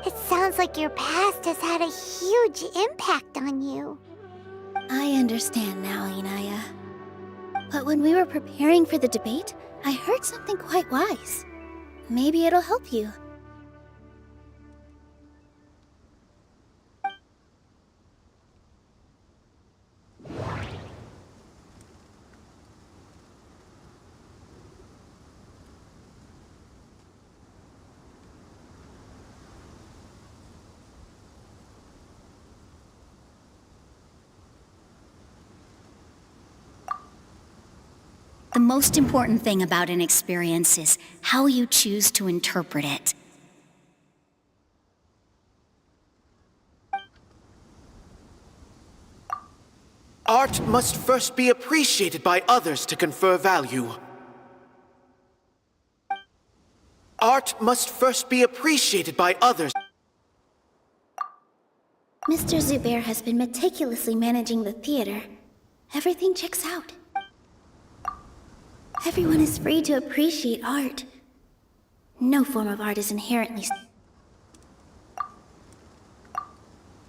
It sounds like your past has had a huge impact on you. I understand now, Inaya. But when we were preparing for the debate, I heard something quite wise. Maybe it'll help you. The most important thing about an experience is how you choose to interpret it. Art must first be appreciated by others to confer value. Art must first be appreciated by others. Mr. Zubair has been meticulously managing the theater. Everything checks out. Everyone is free to appreciate art. No form of art is inherently...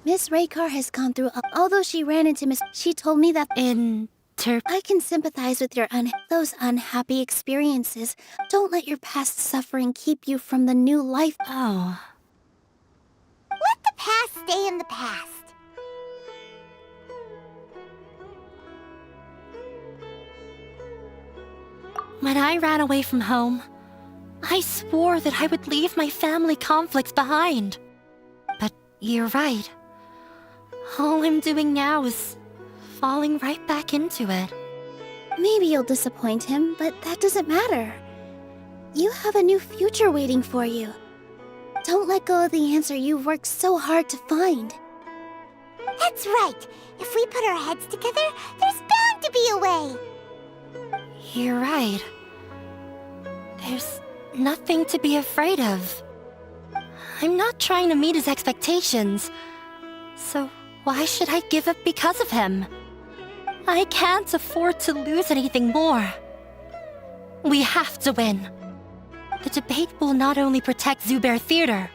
Miss Raykar has gone through... Although she ran into Miss... She told me that... I can sympathize with your those unhappy experiences. Don't let your past suffering keep you from the new life... Oh. Let the past stay in the past. When I ran away from home, I swore that I would leave my family conflicts behind. But you're right. All I'm doing now is falling right back into it. Maybe you'll disappoint him, but that doesn't matter. You have a new future waiting for you. Don't let go of the answer you've worked so hard to find. That's right. If we put our heads together, there's bound to be a way. You're right. There's nothing to be afraid of. I'm not trying to meet his expectations. So why should I give up because of him? I can't afford to lose anything more. We have to win. The debate will not only protect Zubair Theater,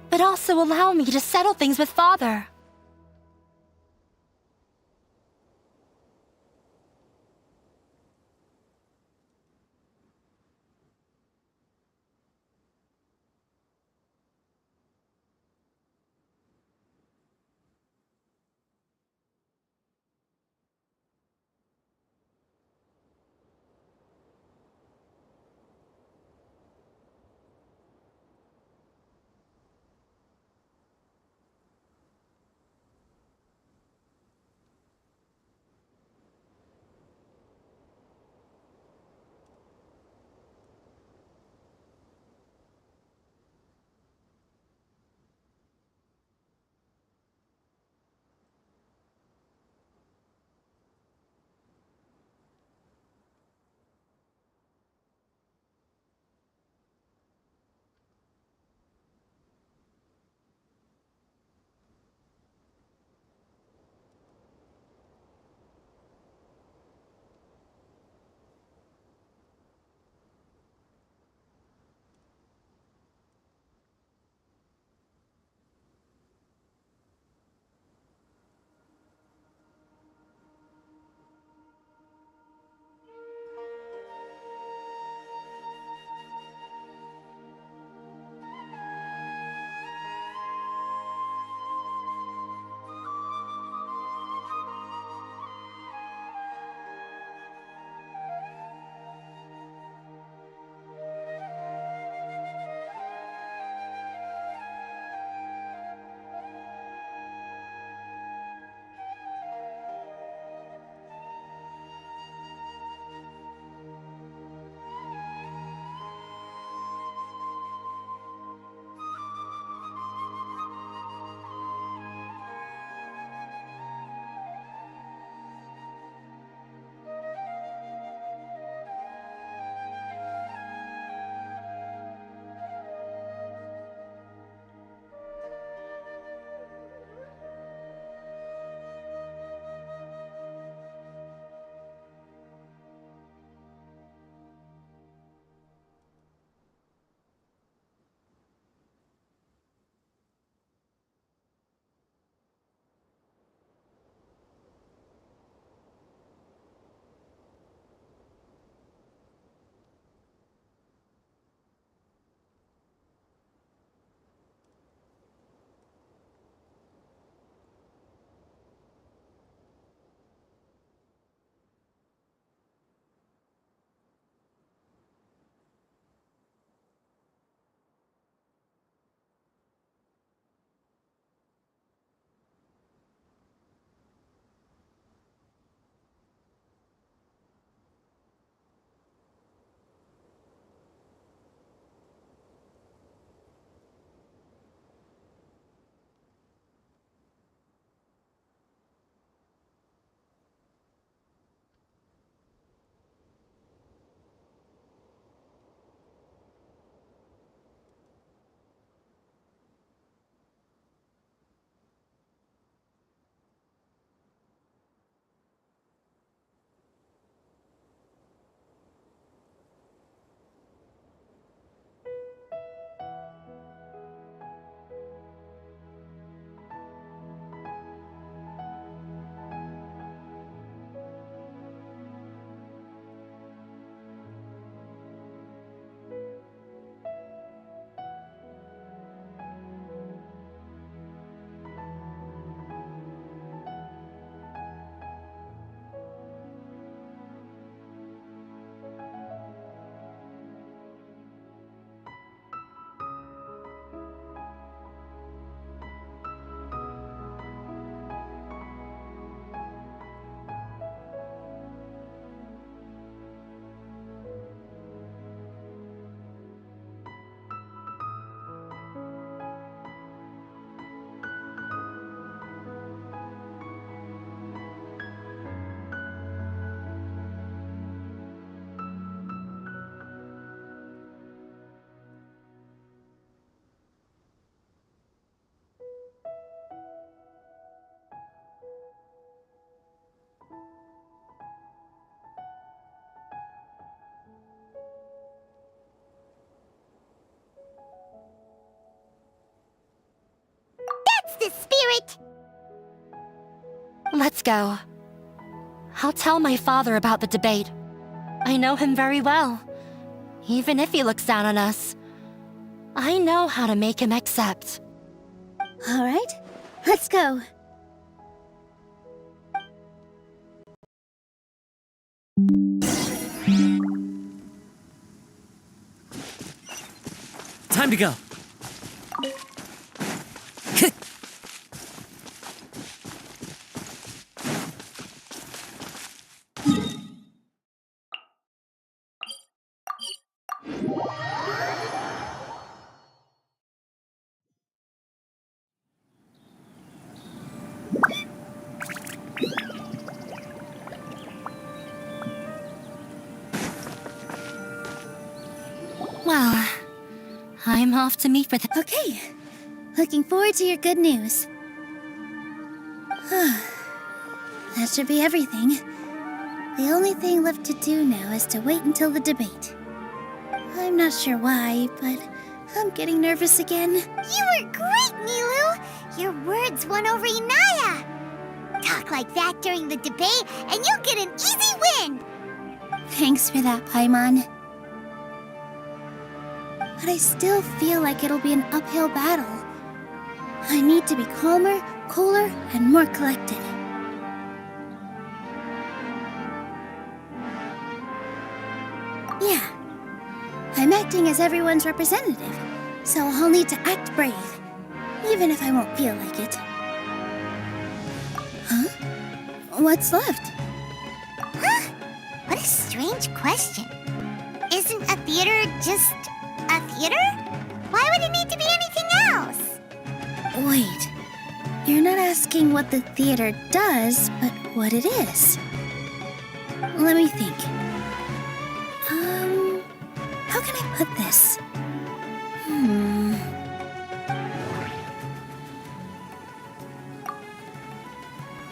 but also allow me to settle things with Father. the spirit! Let's go. I'll tell my father about the debate. I know him very well. Even if he looks down on us, I know how to make him accept. All right, let's go. Time to go. Well, I'm off to meet with... Okay, looking forward to your good news. That should be everything. The only thing left to do now is to wait until the debate. I'm not sure why, but I'm getting nervous again. You were great, Nilou! Your words won over Inaya! Talk like that during the debate, and you'll get an easy win! Thanks for that, Paimon. But I still feel like it'll be an uphill battle. I need to be calmer, cooler, and more collected. Yeah, I'm acting as everyone's representative, so I'll need to act brave, even if I won't feel like it. Huh? What's left? Huh? What a strange question. Isn't a theater just a theater? Why would it need to be anything else? Wait, you're not asking what the theater does, but what it is. Let me think. How can I put this?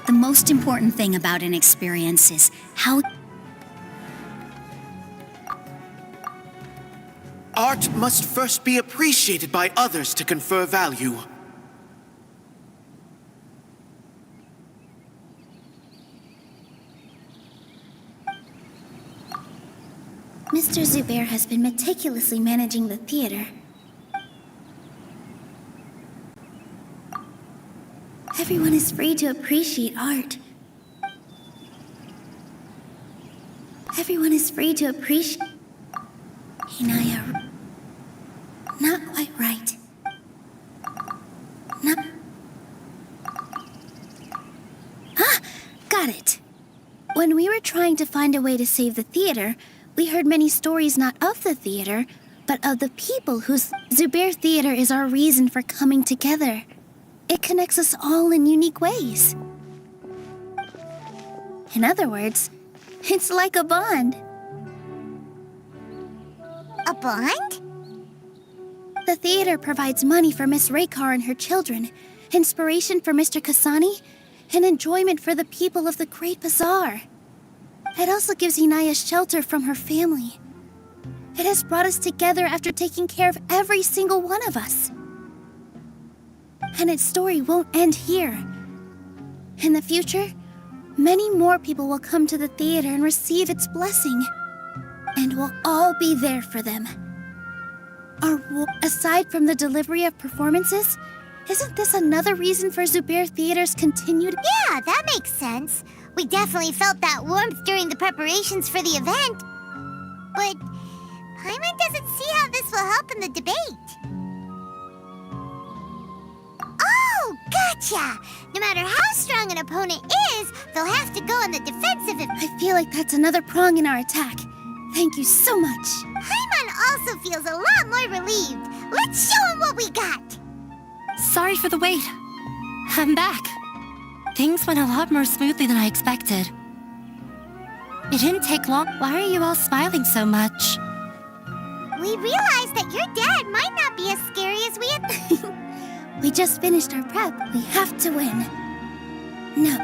The most important thing about an experience is how... Art must first be appreciated by others to confer value. Mr. Zubair has been meticulously managing the theater. Everyone is free to appreciate art. Everyone is free to appreciate... Inaya... Not quite right. Not... Ah! Got it! When we were trying to find a way to save the theater, we heard many stories not of the theater, but of the people whose Zubair Theater is our reason for coming together. It connects us all in unique ways. In other words, it's like a bond. A bond? The theater provides money for Miss Raykar and her children, inspiration for Mr. Kasani, and enjoyment for the people of the Great Bazaar. It also gives Inaya shelter from her family. It has brought us together after taking care of every single one of us. And its story won't end here. In the future, many more people will come to the theater and receive its blessing. And we'll all be there for them. Aside from the delivery of performances, isn't this another reason for Zubair Theater's continued... Yeah, that makes sense. We definitely felt that warmth during the preparations for the event. But Paimon doesn't see how this will help in the debate. Oh, gotcha! No matter how strong an opponent is, they'll have to go on the defensive if... I feel like that's another prong in our attack. Thank you so much. Paimon also feels a lot more relieved. Let's show him what we got! Sorry for the wait. I'm back. Things went a lot more smoothly than I expected. It didn't take long. Why are you all smiling so much? We realized that your dad might not be as scary as we had... We just finished our prep. We have to win. No.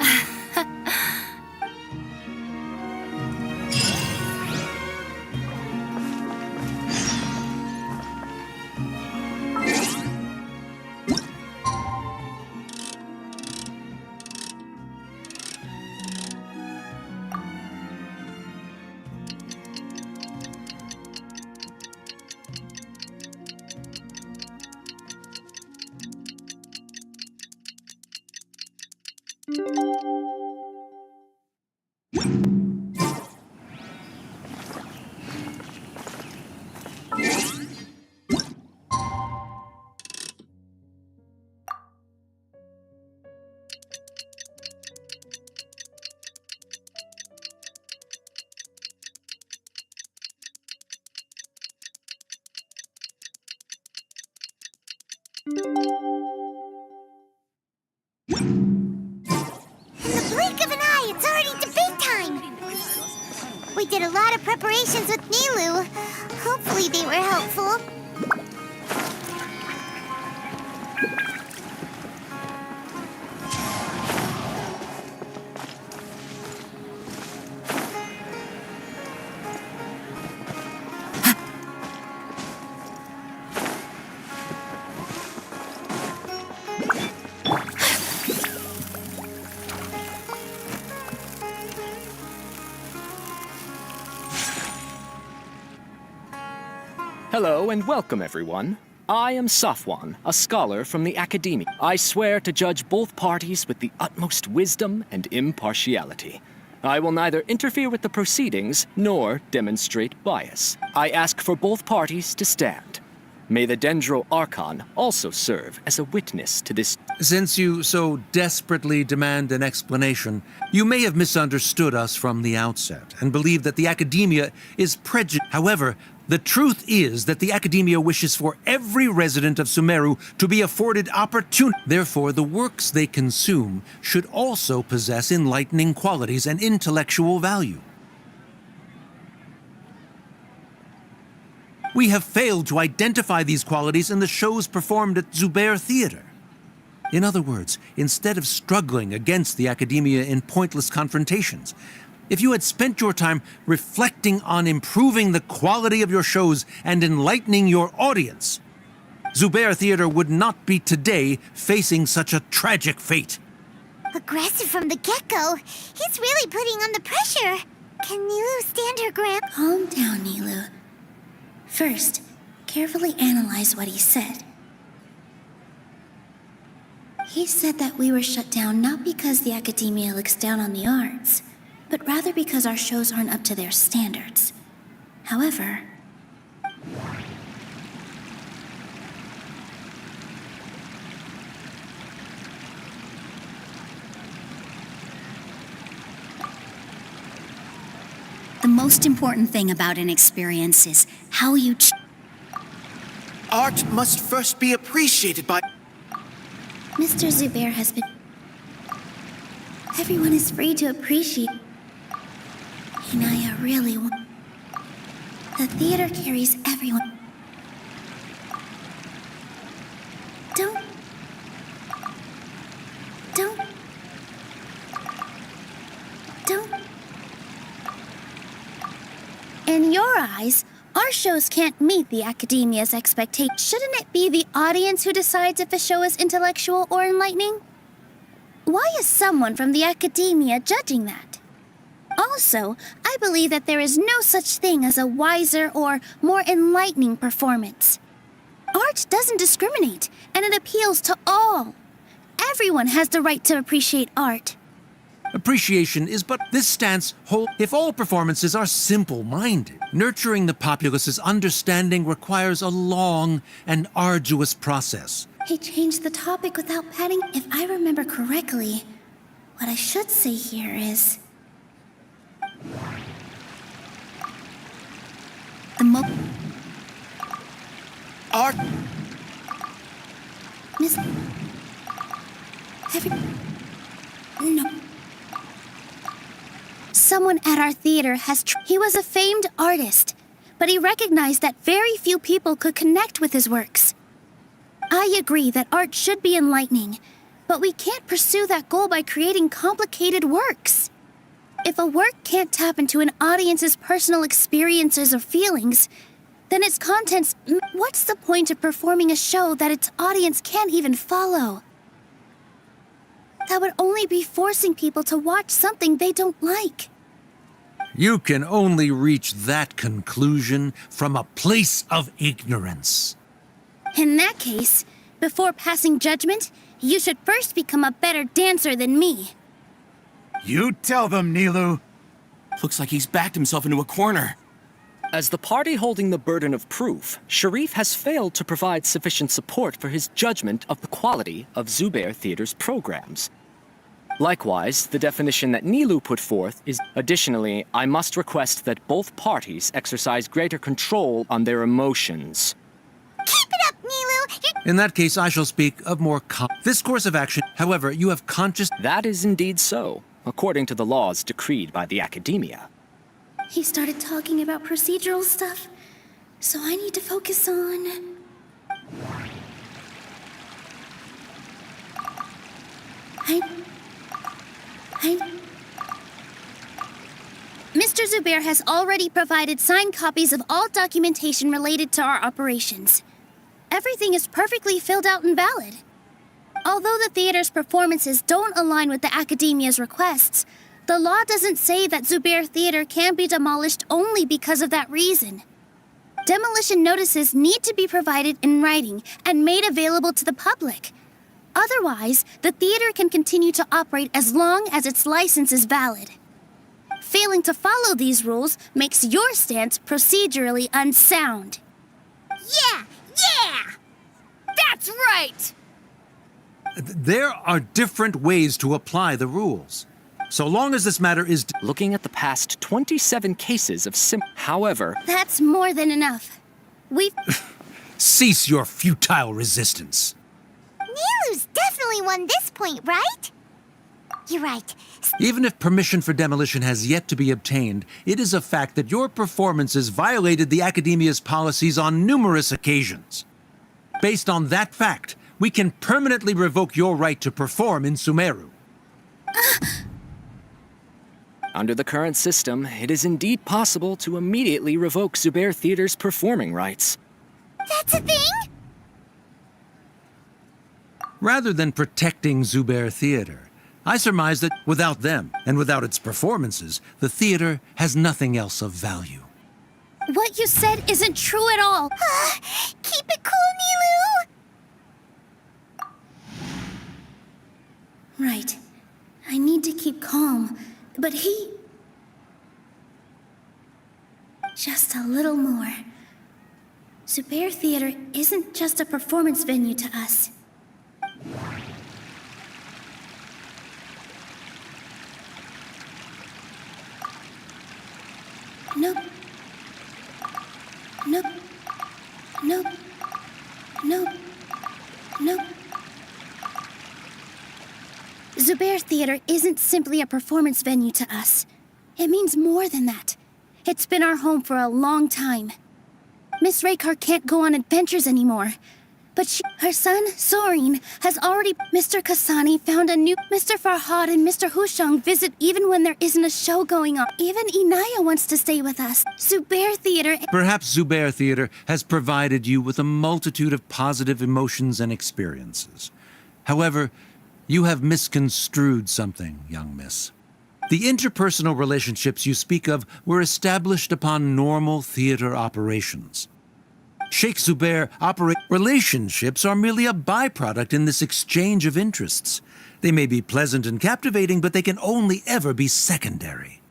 In the blink of an eye, it's already debate time! We did a lot of preparations with Nilou. Hopefully they were helpful. Hello and welcome, everyone. I am Safwan, a scholar from the Academia. I swear to judge both parties with the utmost wisdom and impartiality. I will neither interfere with the proceedings nor demonstrate bias. I ask for both parties to stand. May the Dendro Archon also serve as a witness to this. Since you so desperately demand an explanation, you may have misunderstood us from the outset and believe that the Academia is prejudiced. However, the truth is that the Academia wishes for every resident of Sumeru to be afforded opportunity. Therefore, the works they consume should also possess enlightening qualities and intellectual value. We have failed to identify these qualities in the shows performed at Zubair Theater. In other words, instead of struggling against the Academia in pointless confrontations, if you had spent your time reflecting on improving the quality of your shows and enlightening your audience, Zubair Theater would not be today facing such a tragic fate. Aggressive from the get-go. He's really putting on the pressure. Can Nilou stand her ground? Calm down, Nilou. First, carefully analyze what he said. He said that we were shut down not because the Academia looks down on the arts, but rather because our shows aren't up to their standards. However, The most important thing about an experience is how you Art must first be appreciated by... Mr. Zubair has been... Everyone is free to appreciate... Inaya really wants... The theater carries everyone. Don't... In your eyes, our shows can't meet the Academia's expectations. Shouldn't it be the audience who decides if a show is intellectual or enlightening? Why is someone from the Academia judging that? Also, I believe that there is no such thing as a wiser or more enlightening performance. Art doesn't discriminate, and it appeals to all. Everyone has the right to appreciate art. Appreciation is but this stance hold. If all performances are simple-minded, nurturing the populace's understanding requires a long and arduous process. He changed the topic without padding. If I remember correctly, what I should say here is... Art... Miss... No. Someone at our theater has... He was a famed artist, but he recognized that very few people could connect with his works. I agree that art should be enlightening, but we can't pursue that goal by creating complicated works. If a work can't tap into an audience's personal experiences or feelings, then its contents... What's the point of performing a show that its audience can't even follow? That would only be forcing people to watch something they don't like. You can only reach that conclusion from a place of ignorance. In that case, before passing judgment, you should first become a better dancer than me. You tell them, Nilou. Looks like he's backed himself into a corner. As the party holding the burden of proof, Sharif has failed to provide sufficient support for his judgment of the quality of Zubair Theater's programs. Likewise, the definition that Nilou put forth is, additionally, I must request that both parties exercise greater control on their emotions. Keep it up, Nilou! In that case, I shall speak of more this course of action, however, you have conscious... That is indeed so, according to the laws decreed by the Academia. He started talking about procedural stuff, so I need to focus on... Mr. Zubair has already provided signed copies of all documentation related to our operations. Everything is perfectly filled out and valid. Although the theater's performances don't align with the Academia's requests, the law doesn't say that Zubair Theater can be demolished only because of that reason. Demolition notices need to be provided in writing and made available to the public. Otherwise, the theater can continue to operate as long as its license is valid. Failing to follow these rules makes your stance procedurally unsound. Yeah! That's right! There are different ways to apply the rules. So long as this matter is... Looking at the past 27 cases of However... That's more than enough. We've... Cease your futile resistance. Nilu's definitely won this point, right? You're right. Even if permission for demolition has yet to be obtained, it is a fact that your performances violated the Academia's policies on numerous occasions. Based on that fact, we can permanently revoke your right to perform in Sumeru. Under the current system, it is indeed possible to immediately revoke Zubair Theater's performing rights. That's a thing? Rather than protecting Zubair Theater, I surmise that without them, and without its performances, the theater has nothing else of value. What you said isn't true at all. Keep it cool, Nilou! Right. I need to keep calm, but he... Just a little more. Zubair Theater isn't just a performance venue to us. Nope. Nope. Nope. Nope. Nope. Zubair Theater isn't simply a performance venue to us. It means more than that. It's been our home for a long time. Miss Raykar can't go on adventures anymore. But her son, Sorin, has already... Mr. Kasani found a new... Mr. Farhad and Mr. Hushang visit even when there isn't a show going on. Even Inaya wants to stay with us. Zubair Theater... Perhaps Zubair Theater has provided you with a multitude of positive emotions and experiences. However, you have misconstrued something, young miss. The interpersonal relationships you speak of were established upon normal theater operations. Sheikh Zubair relationships are merely a byproduct in this exchange of interests. They may be pleasant and captivating, but they can only ever be secondary.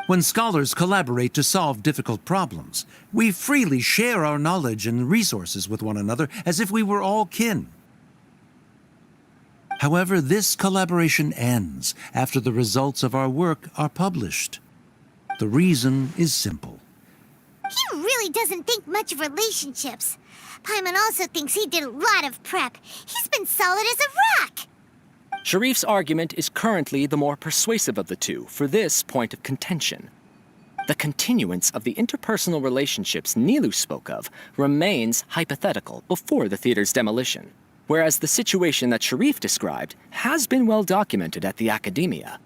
When scholars collaborate to solve difficult problems, we freely share our knowledge and resources with one another as if we were all kin. However, this collaboration ends after the results of our work are published. The reason is simple. He really doesn't think much of relationships. Paimon also thinks he did a lot of prep. He's been solid as a rock. Sharif's argument is currently the more persuasive of the two for this point of contention. The continuance of the interpersonal relationships Nilou spoke of remains hypothetical before the theater's demolition, whereas the situation that Sharif described has been well documented at the Academia.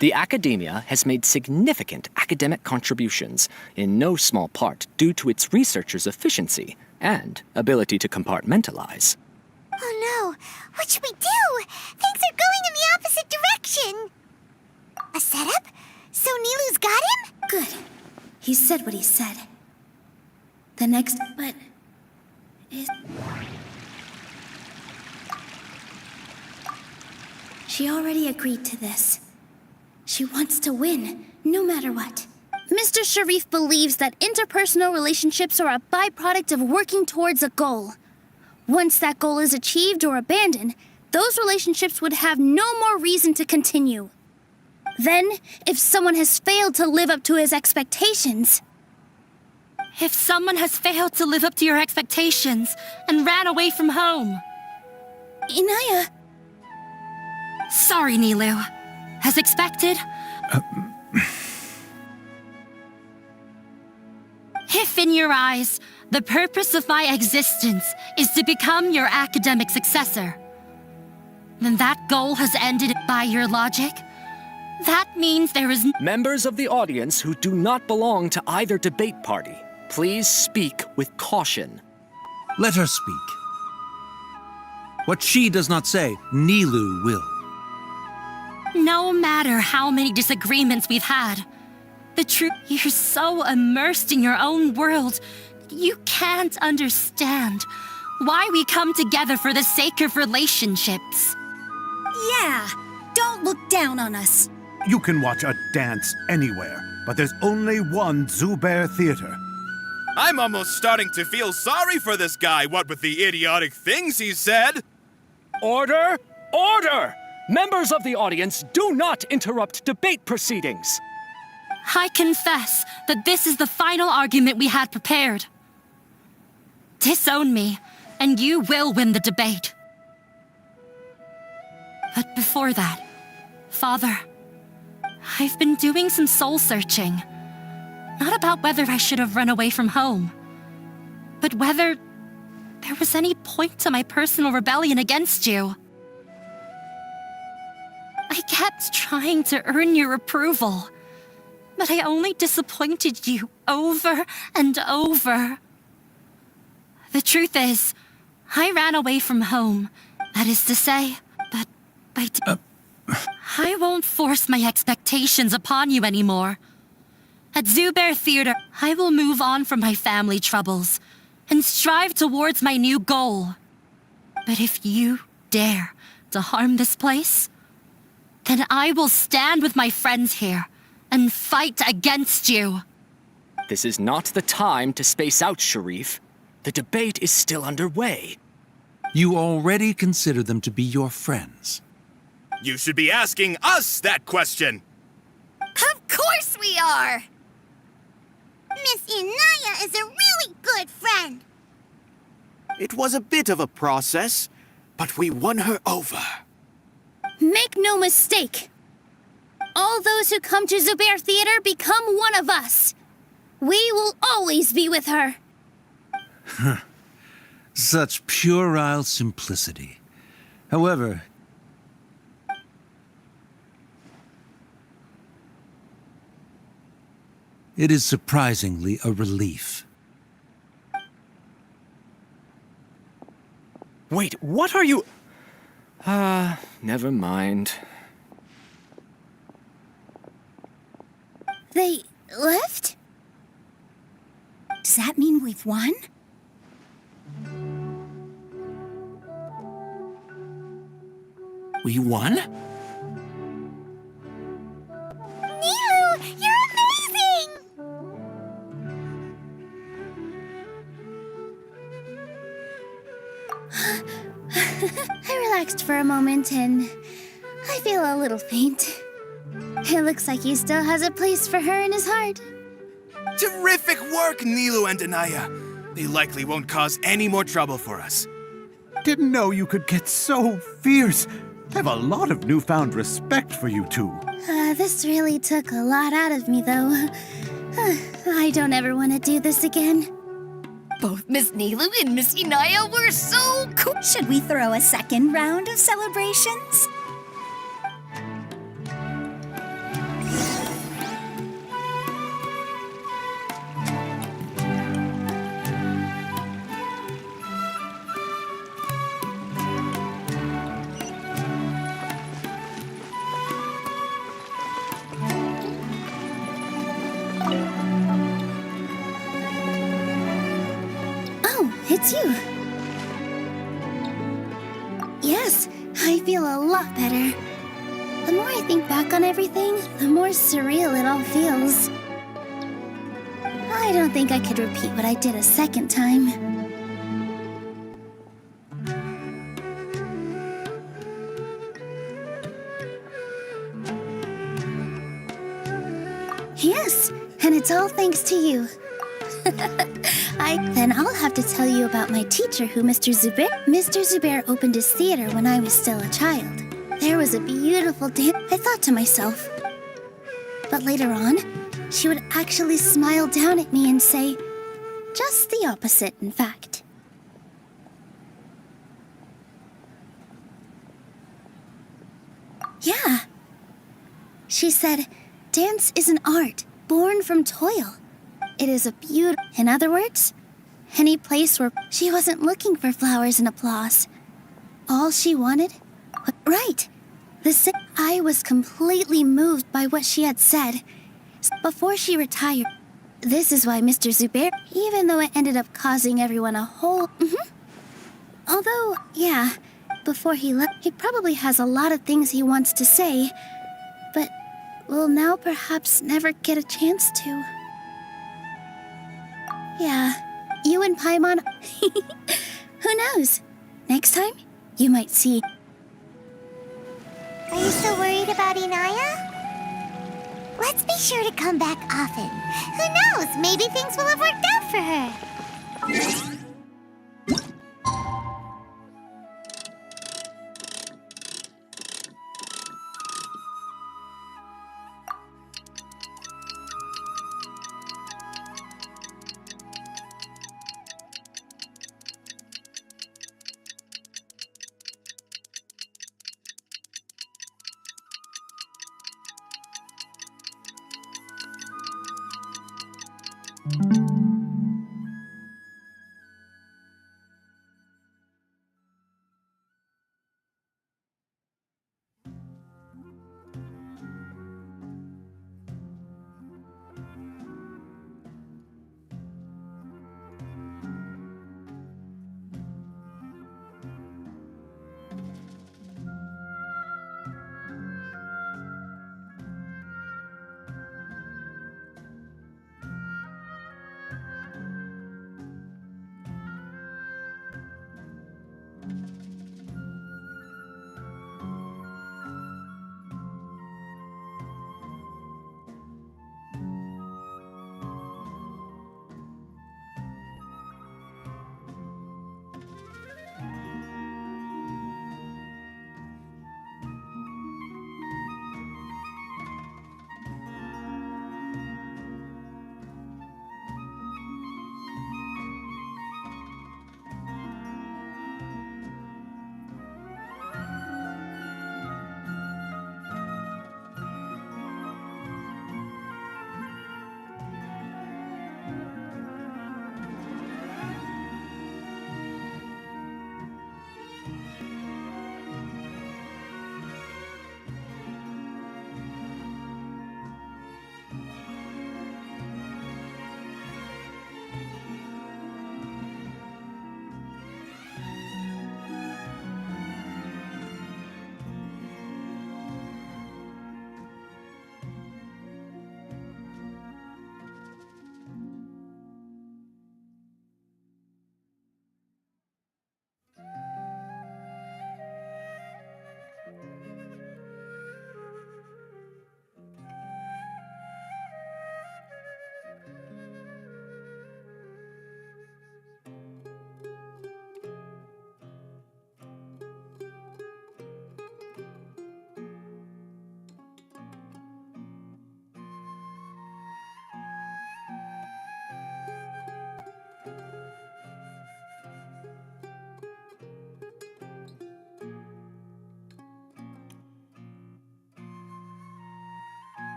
The Academia has made significant academic contributions, in no small part due to its researchers' efficiency and ability to compartmentalize. Oh no, what should we do? Things are going in the opposite direction. A setup? So Nilu's got him? Good. He said what he said. The next... But... She already agreed to this. She wants to win, no matter what. Mr. Sharif believes that interpersonal relationships are a byproduct of working towards a goal. Once that goal is achieved or abandoned, those relationships would have no more reason to continue. Then, if someone has failed to live up to his expectations... If someone has failed to live up to your expectations and ran away from home... Inaya... Sorry, Nilou. As expected... If in your eyes, the purpose of my existence is to become your academic successor, then that goal has ended by your logic. That means there is... Members of the audience who do not belong to either debate party, please speak with caution. Let her speak. What she does not say, Nilou will. No matter how many disagreements we've had, the truth, you're so immersed in your own world, you can't understand why we come together for the sake of relationships. Yeah, don't look down on us. You can watch a dance anywhere, but there's only one Zubair Theater. I'm almost starting to feel sorry for this guy, what with the idiotic things he said. Order! Order! Members of the audience, do not interrupt debate proceedings. I confess that this is the final argument we had prepared. Disown me, and you will win the debate. But before that, Father, I've been doing some soul-searching. Not about whether I should have run away from home, but whether there was any point to my personal rebellion against you. I kept trying to earn your approval, but I only disappointed you over and over. The truth is, I ran away from home. That is to say, that I won't force my expectations upon you anymore. At Zubair Theater, I will move on from my family troubles and strive towards my new goal. But if you dare to harm this place, then I will stand with my friends here and fight against you. This is not the time to space out, Sharif. The debate is still underway. You already consider them to be your friends. You should be asking us that question. Of course we are! Miss Inaya is a really good friend. It was a bit of a process, but we won her over. Make no mistake. All those who come to Zubair Theater become one of us. We will always be with her. Such puerile simplicity. However, it is surprisingly a relief. Wait, what are you... never mind. They left? Does that mean we've won? We won? Nilou, you're amazing! I relaxed for a moment and I feel a little faint. It looks like he still has a place for her in his heart. Terrific work, Nilou and Anaya. They likely won't cause any more trouble for us. Didn't know you could get so fierce. I have a lot of newfound respect for you two. This really took a lot out of me, though. I don't ever want to do this again. Both Miss Nilou and Miss Inaya were so cool. Should we throw a second round of celebrations? It's you. Yes, I feel a lot better. The more I think back on everything, the more surreal it all feels. I don't think I could repeat what I did a second time. Yes, and it's all thanks to you. Then I'll have to tell you about my teacher who Mr. Zubair. Mr. Zubair opened his theater when I was still a child. There was a beautiful dance, I thought to myself. But later on, she would actually smile down at me and say, just the opposite, in fact. Yeah. She said, dance is an art born from toil. It is a beauty. In other words, any place where she wasn't looking for flowers and applause. All she wanted? Right. I was completely moved by what she had said. Before she retired, this is why Mr. Zubair, even though it ended up causing everyone a whole... Although, yeah, before he left, he probably has a lot of things he wants to say, but will now perhaps never get a chance to. Yeah, you and Paimon... Who knows? Next time, you might see... Are you still worried about Inaya? Let's be sure to come back often. Who knows? Maybe things will have worked out for her.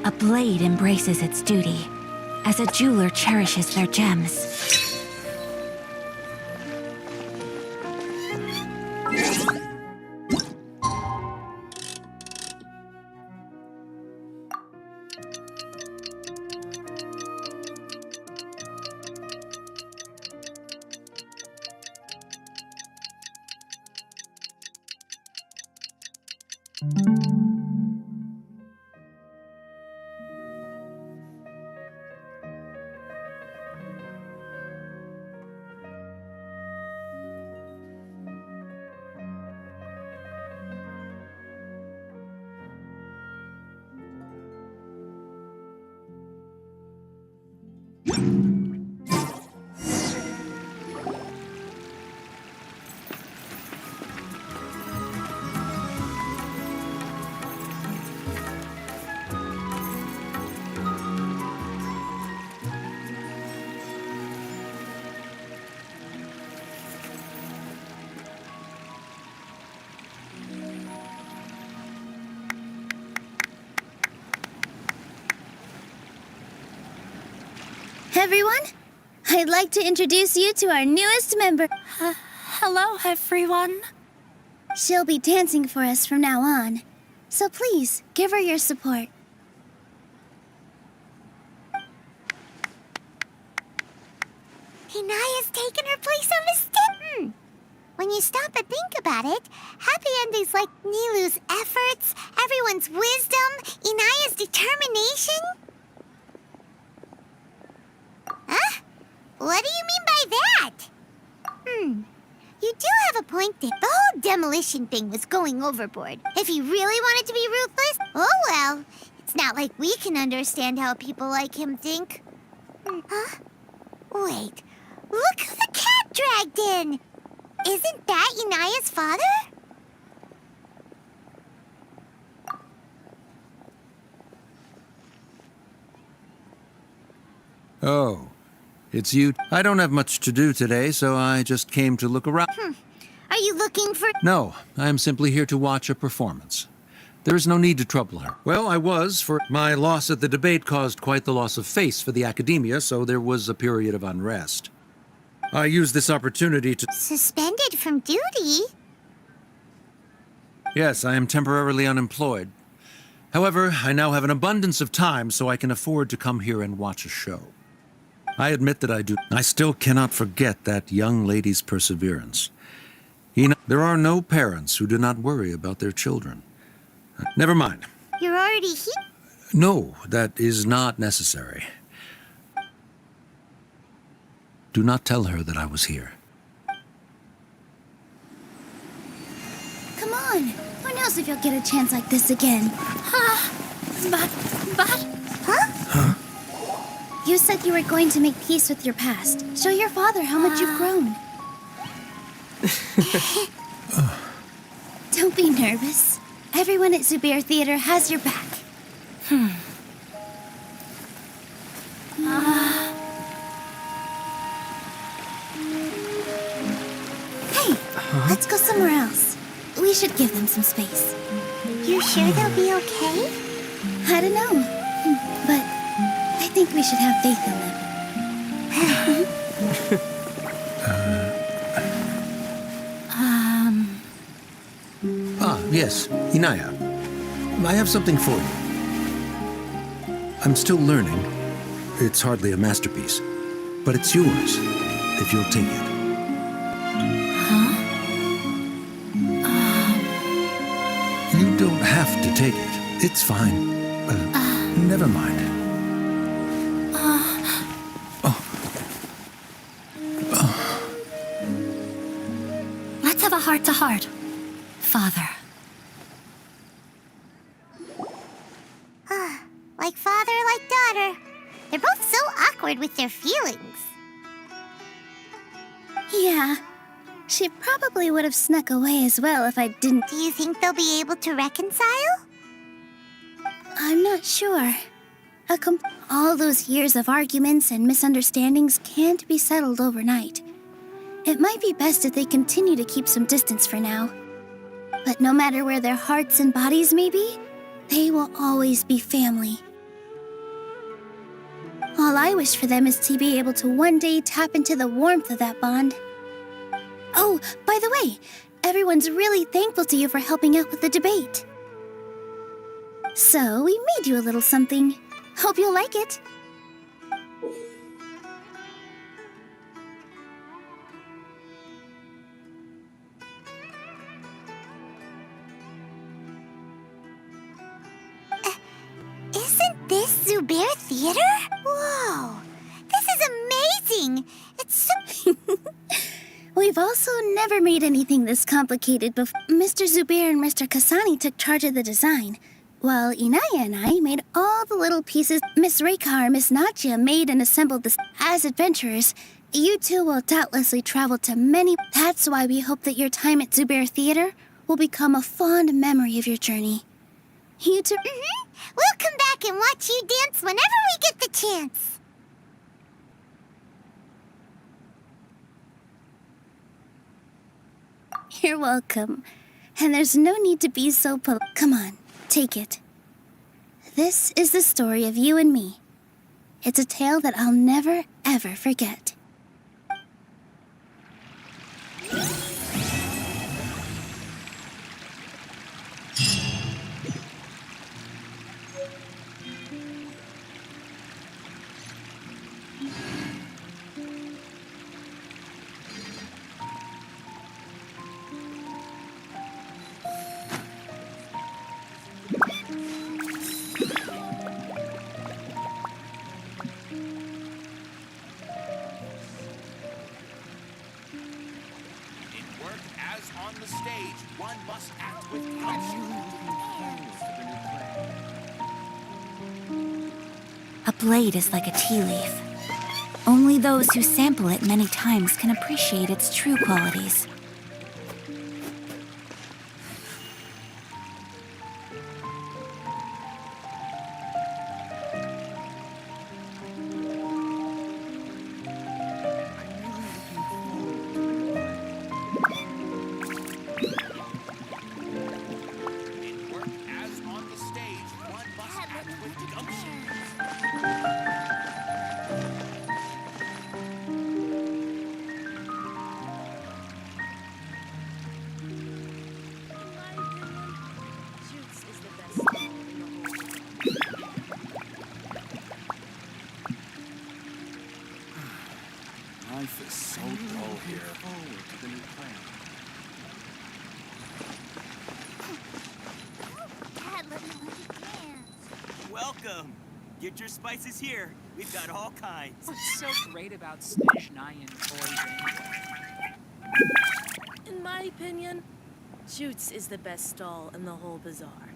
A blade embraces its duty, as a jeweler cherishes their gems. Everyone, I'd like to introduce you to our newest member. Hello, everyone. She'll be dancing for us from now on, so please give her your support. Inaya's taken her place on the step. When you stop and think about it, happy endings like Nilu's efforts, everyone's wisdom, Inaya's determination. Huh? What do you mean by that? You do have a point there. The whole demolition thing was going overboard. If he really wanted to be ruthless, oh well. It's not like we can understand how people like him think. Huh? Wait, look who the cat dragged in! Isn't that Inaya's father? Oh, it's you. I don't have much to do today, so I just came to look around. Are you looking for... No, I am simply here to watch a performance. There is no need to trouble her. Well, I was, for my loss at the debate caused quite the loss of face for the academia, so there was a period of unrest. I used this opportunity to... Suspended from duty? Yes, I am temporarily unemployed. However, I now have an abundance of time, so I can afford to come here and watch a show. I admit that I do. I still cannot forget that young lady's perseverance. There are no parents who do not worry about their children. Never mind. You're already here? No, that is not necessary. Do not tell her that I was here. Come on. Who knows if you'll get a chance like this again? Huh? You said you were going to make peace with your past. Show your father how much you've grown. Don't be nervous. Everyone at Zubair Theater has your back. Hey, let's go somewhere else. We should give them some space. You sure they'll be okay? I don't know, but I think we should have faith in them. Yes, Inaya. I have something for you. I'm still learning. It's hardly a masterpiece, but it's yours, if you'll take it. You don't have to take it. It's fine. Never mind. Let's have a heart-to-heart. Father. Like father, like daughter. They're both so awkward with their feelings. Yeah, she probably would have snuck away as well if I didn't. Do you think they'll be able to reconcile? I'm not sure. All those years of arguments and misunderstandings can't be settled overnight. It might be best if they continue to keep some distance for now. But no matter where their hearts and bodies may be, they will always be family. All I wish for them is to be able to one day tap into the warmth of that bond. Oh, by the way, everyone's really thankful to you for helping out with the debate. So, we made you a little something. Hope you'll like it. Isn't this Zubair Theater? Whoa, this is amazing! It's so... We've also never made anything this complicated before. Mr. Zubair and Mr. Kasani took charge of the design, while Inaya and I made all the little pieces. Miss Rekar and Miss Nadia made and assembled this. As adventurers, you two will doubtlessly travel to many. That's why we hope that your time at Zubair Theater will become a fond memory of your journey. You two... We'll come back and watch you dance whenever we get the chance. You're welcome. And there's no need to be so Come on, take it. This is the story of you and me. It's a tale that I'll never, ever forget. On the stage, one must act with caution. A blade is like a tea leaf. Only those who sample it many times can appreciate its true qualities. Life is so dull here. Dad, let me dance. Welcome. Get your spices here. We've got all kinds. What's so great about Snezhnayan toys anyway? In my opinion, Jutes is the best stall in the whole bazaar.